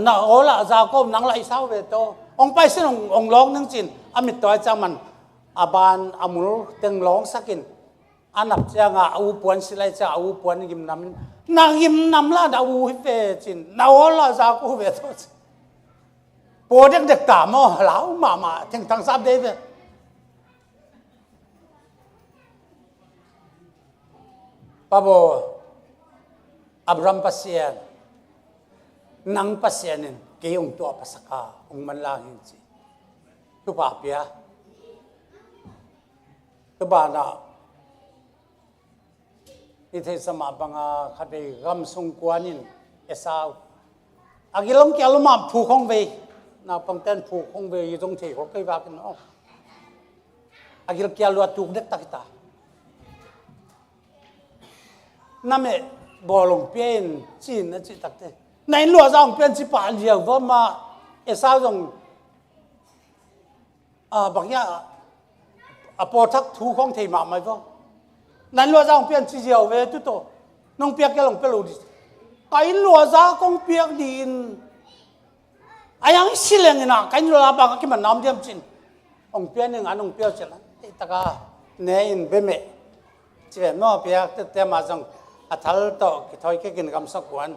น่าโอละจาก็นังละเอสาเวโตองไปสิองร้องนึงจินอามิตตัวจังมันอาบานอามุลตึงร้องสักินอันนับจังอาปวนสิไลจังอาปวนยิมน้ำนางยิมน้ำละดาวูฮิเฟจินน่าโอละจาก็เวโตโปรเด็กเด็กตามอเหลามาถึงทางซับเดฟปะโบอับรัมปัสเซียนนังปัสเซียนเกี่ยงตัวปัสกาองมันลาหินสิทุบาเปียทุบานาที่เทศมาบังอาขัดไปกำสุงกวานินเอสาวอากิลงเกี่ยวมาผูกของเวน่าปังเต้นผูกของเวอยู่ตรงที่เขาเคยว่ากันอ๋ออากิลเกี่ยวลวดถูกเด็กตักตานั่นเองบอลงเปลี่ยนจีนนั่นจีตักเตในลวดจะองเปลี่ยนจีป่าเดียวว่ามาเอสาวตรงบางอย่างปอทักถูกของที่มาไม่พอในลวดจะองเปลี่ยนจีเดียวเวทุโตน้องเปียกแกลงเปลูดิไก่ลวดจะคงเปียกดินไอ้ยังสิเลงนะไก่ลวดบางกี่มันน้ำเดียมจินองเปียนึงอันองเปียจะละตะกาเนยเบเมจีเวนน้อเปียกเตมาจังอัฐัลโตกิถอยกินกำสักวัน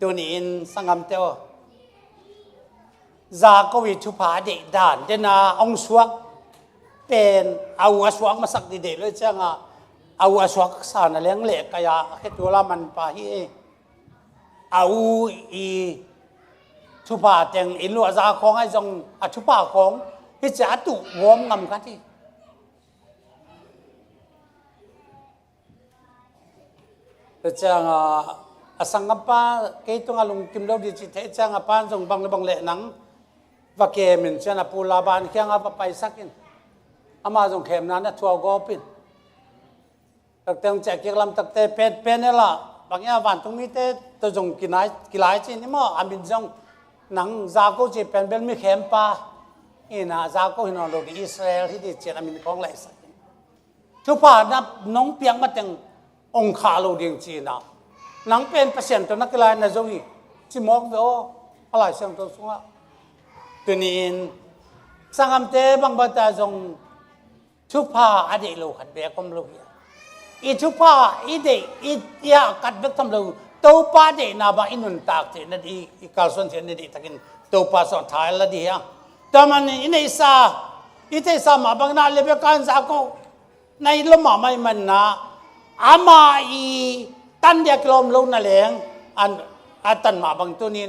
ตัวนี้สังกำเตวจากวิชุพาเดดานเดนาองสวกเป็นเอาสวกมาสักดีเดเลยจังเอาสวกสานเลี้ยงเล็กกายาแค่ตัวละมันปาฮีเอาอีชุพาเต็งอินลัวจาของไอ้จงชุพาของพิจารตุวอมงำกันที่จังสังกัปปะเกี่ยตัวงลุงกิมเราดิจิตจังปานจงบังเลหนังว่าเกมินจันปูลาบานเคียงไปสักินอามาจงเข็มนั้นทัวร์กอปินตักเตงแจกเกี่ยวลำตักเตเป็นนี่ละบางอย่างวันตรงนี้เตตัวจงกินไหนจีนี่มั้งอามินจง นังซาโกจีเป็นเบลมิเข้มปาอินาซาโกฮินอนโลดีอิสราเอลที่ดิเจนามินของไหลสักทุกผ่านนับน้องเปียงมาถึงองค์ขาโลดีงจีน่ะนังเป็นเปอร์เซ็นต์ตัวนักกีฬาในโจวีจิมอกเวออะไรเสียงตัวสูงอ่ะตัวนี้สังคมเตบังบัตรจงทุกผ่าอดีตโลขัดเบียกมโลกอีทุกผ่าอีเดอียากัดเบกทำโลตัวป้าเดนาบาอินุนตากเจนดีอีกาลส่วนเจนดีตะกินตัวป้าสอนท้ายละดีอ่ะแต่มันอินเอซ่าอิเทซ่ามาบางนาเลเบกันซาโกในลมมาไม่มันนะอามาอีตันเดียกลมลงนั่นเองอันตันมาบางตัวนี้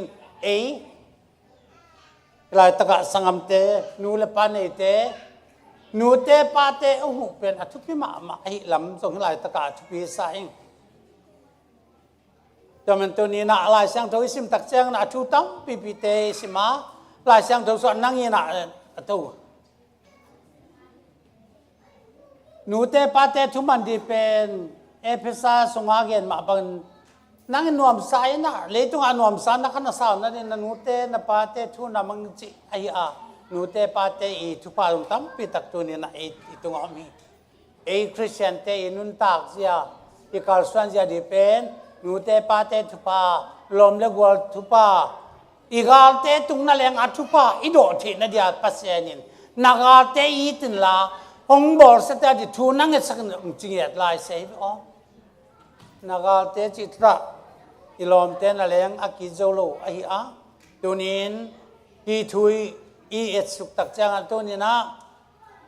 ลายตะกะสังคมเตนูเลปานเตนูเตปาเตโอ้โหเป็นทุกที่มาไอ้ลำส่งลายตะกะทุกปีสายแต่มันตัวนี้นะลายเสียงตัวสิมตักเสียงนะชูตั้งปีเตสิมาลายเสียงตัวส่วนนั่งยีนะตัวนูเตปาเตทุกมันดีเป็นเอฟเฟซัสสงอาเกนมาบังนั่งนวมสายนะเลยตรงนวมสายนักนักสาวนั่นนูเตนปาเตทุนามังจิไอ้นูเตปาเตอีทุพารุตั้มปีตักตัวนี้นะไอ้ตรงมีคริสเตียนเตนุนตักเสียอีกาลส่วนเสียดีเป็นนูเตปาเตทุพาลมเลกัวทุพาอีกาลเตตุงนั่นแหละทุพาอีโดทีนั่นเดียปัสเซนินนักาลเตอีตินลาองบอลสเตติทูนั่งเอสักหนึ่งจริงๆลายเสียอ๋อนักเตะจิตระอิลอมเตนอะไรยังอากิโจโลไอ้ตัวนี้ที่ทุยสุกตักจังตัวนี้นะ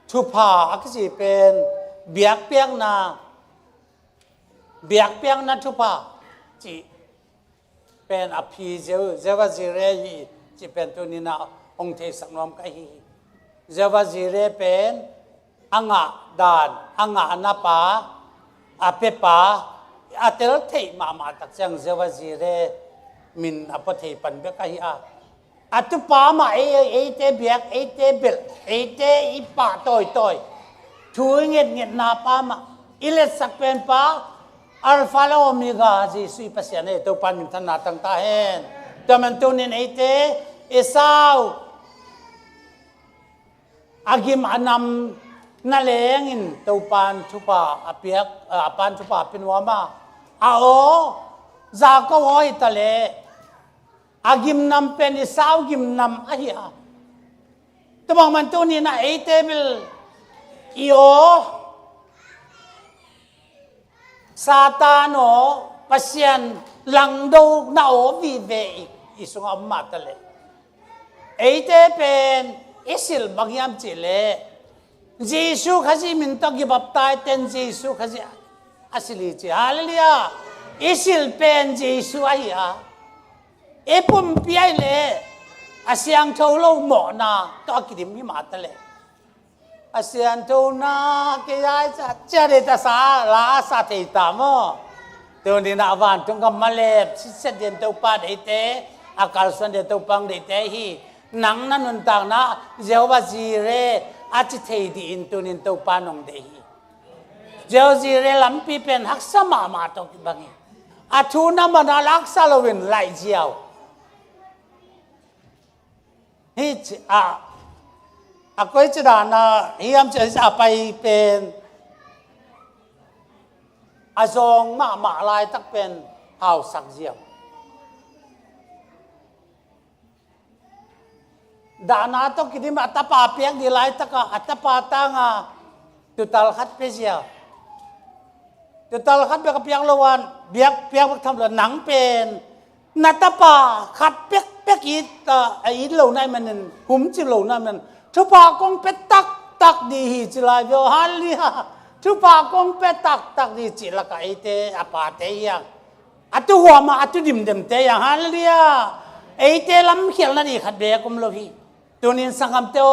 ทุพาอักษีเป็นเบียกเปียงนะทุพาจีเป็นอภิเจวาจิเรยีจีเป็นตัวนี้นะองเทสังนอมไก่เจวาจิเรเป็นอังอาดานอังอานาปาอาเปปาอาเตลเทมาตักจังเจวาจีเรมินอปเทปันเบกไอ้อาตุปามาเอเตเบียกเอเตเบลเอเตอีปาต่อยช่วยเงียนาปามาอิเลสักเป็นปาอัลฟาโลมิกาจีสุยปัสยานีตัวปันมิถนาตั้งตาเห็นแต่มันตัวนี้เอเตเอซาวอากิมอันนำนั่นเองตัวปันทุปาอเปียกปันทุปาเป็นว่ามาจาก็ว่าอิตาเลอากิมนำเป็นอิสาวกิมนำอะไรตัวบางมันตัวนี้นะเอเตเบลอีโอซาตานโอปัสยันหลังดูน่าโอวิเวอิสุงอัมมาตเลเอเตเป็นอิสิลบางยามจิเลเยซูข้าจิมินตกิบับตายเต็นเยซูข้าจิอาศิลิจิฮาเลลูยาอิสิลเป็นเยซูไอ้เอปุ่มเปียเลอาเซียงโทโลหมอนาตัวกิดิมีมาตเลอาเซียนโทนาเกียร์จะเจริญตาสาลาสาธิตามอตัวนี้นาวันจงกำมาเล็บสิเสด็จตัวป้าเดเตอากาศส่วนเดตัวปังเดเตฮีหนังนั้นนุนต่างนะเจ้าว่าจีเรอาจิเทดีอินตัวนี้ตัวป้านงเดฮีเจ้าจีเรลำปีเป็นหักสมาตกิบังอาทูนามันลักซาโลวินไลเจียวฮิจก็จะด่านะฮิมจะไปเป็นอาจงมาลายตักเป็นเฮาสักเจียวด่านาต้องคิดว่าตาปาเปียกดีลายตักตาปาตังตุตัลขัดเปียตุตัลขัดเปียกเปียกละวันเปียกทำละหนังเป็นนาตาปาขัดเปียกอีเหล่านั้นมันหุ่มจิเหล่านั้นมันทุพากงเป็ดตักดีจิลายโยฮัลลีฮะทุพากงเป็ดตักดีจิละก็ไอเตอปาเตยังอัตุหัวมาอัตุดิมเตยังฮัลลีฮะไอเตลำเขียนนั่นอีขัดเบียกุมโลฮีตัวนี้สังคมเตอ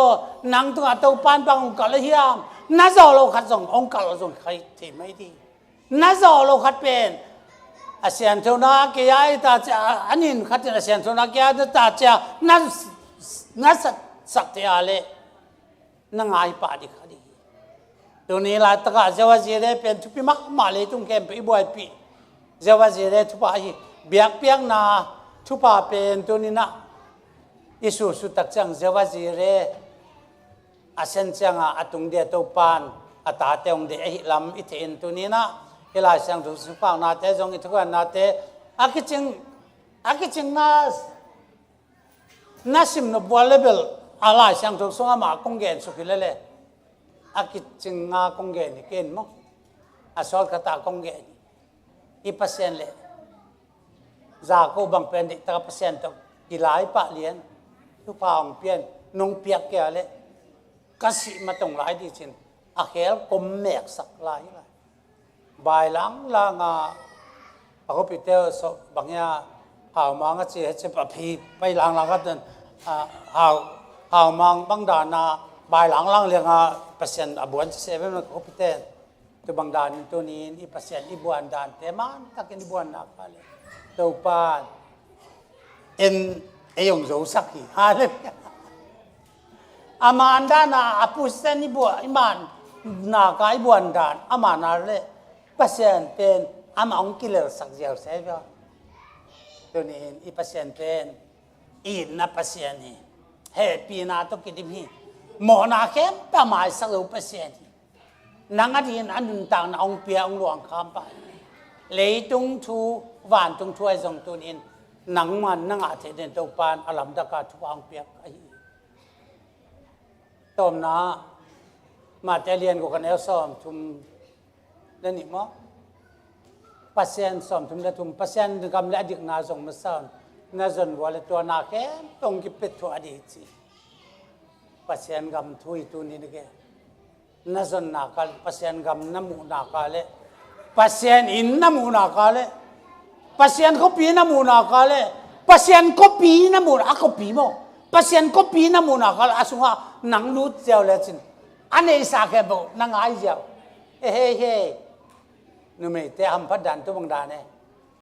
นังตัวอัตุปานปังองค์กลเฮียมน่าจะเราขัดส่งองค์กลส่งใครที่ไม่ดีน่าจะเราขัดเป็นอาเซียนเท่านั้นเกี่ยตาจะอันนี้ขัดอาเซียนเท่านั้นเกี่ยตาจะน่าสักเทียเลยนั่งไอปาดิขัดีตัวนี้ละตะกะเจ้าจีเรเป็นทุพิมาเลยตุ้งแกมไปบ่อยปีเจ้าจีเรทุปาฮีเบียกเปียงนาทุปาเป็นตัวนี้นะ อิสุสุตักจังเจวาจีเรอาเซนจังอาตุงเดียตัวปานอาตาเตงเดอหิลำอิเทนตัวนี้นะเวลาเสียงถูกสุภาพนาเตจงอิทุกันนาเตอากิจิงน่าสิมนบัวเลเวลอะไรเสียงถูกส่งมาคงเกณฑ์สุขิเลเลอากิจิงงาคงเกณฑ์เกณฑ์มั้งอาสอลกตาคงเกณฑ์อีเปอร์เซ็นต์เลยจากูบังเป็นตาเปอร์เซ็นต์ตกกีฬาปะเลียนทุกพาวเปลี่ยนนงเปียกแก่เลยกสิมาตรงหลายดีจินอาเขลกลมแมกสักหลายเลยบายหลังลางอาเขาไปเที่ยวบางอย่างหาวมังก็จะปะพีไปหลังก็เดินหาวมังบางดานาบายหลังเรียงเปอร์เซ็นต์อบวนเซเว่นมันเขาไปเที่ยวตัวบางดานตัวนี้อีเปอร์เซ็นต์อีบวนดานแต่มันตักอีบวนนักเลยตัวปานเอ็งรู้สักทีฮะเลยอามันดานาอปุสเซนิบัวอิมันนากายบวนดานอามานาเลยเปอร์เซ็นต์เป็นอามาองกิเลสสักเดียวเสียตัวนี้อีเปอร์เซ็นต์เป็นอีน่าเปอร์เซ็นต์นี่เฮปีน่าต้องกินดิมีหมอนาเข้มประมาณสักเปอร์เซ็นต์นังอดีตอันดุนต่างนาองเปียองหลวงคำไปเลยตรงทูหวานตรงถ้วยทรงตัวนี้นังมันนังอาเทเดนตัวปานอลัมตะกาทุกองเปียกไอต้มน้ามาแต่เรียนกูกันแล้วซ้อมทุมเล่นอีกมั้งเปอร์เซ็นต์ซ้อมทุมเล่นทุมเปอร์เซ็นต์กำลังดิกนาส่งมาซ้อมน่าสนว่าเลยตัวนาแค่ตรงกิบเป็ดตัวอดีตสิเปอร์เซ็นต์กำทุยตัวนี้นี่แกน่าสนนาคาเปอร์เซ็นต์กำน้ำมูนาคาเลยเปอร์เซ็นต์อินน้ำมูนาคาเลยเปอร์เซ็นต์เขาปีน้ำมูนาคาเลยเปอร์เซ็นต์เขาปีน้ำมูนาเขาปีมั้งเปอร์เซ็นต์เขาปีน้ำมูนาคาอาสุงะนังรู้เจ้าเลยจินอันนี้สักแค่บอกนังไอ้เจ้าเฮ้นุ่มนี่แต่ทำพัดดันตัวบางดาเนี่ย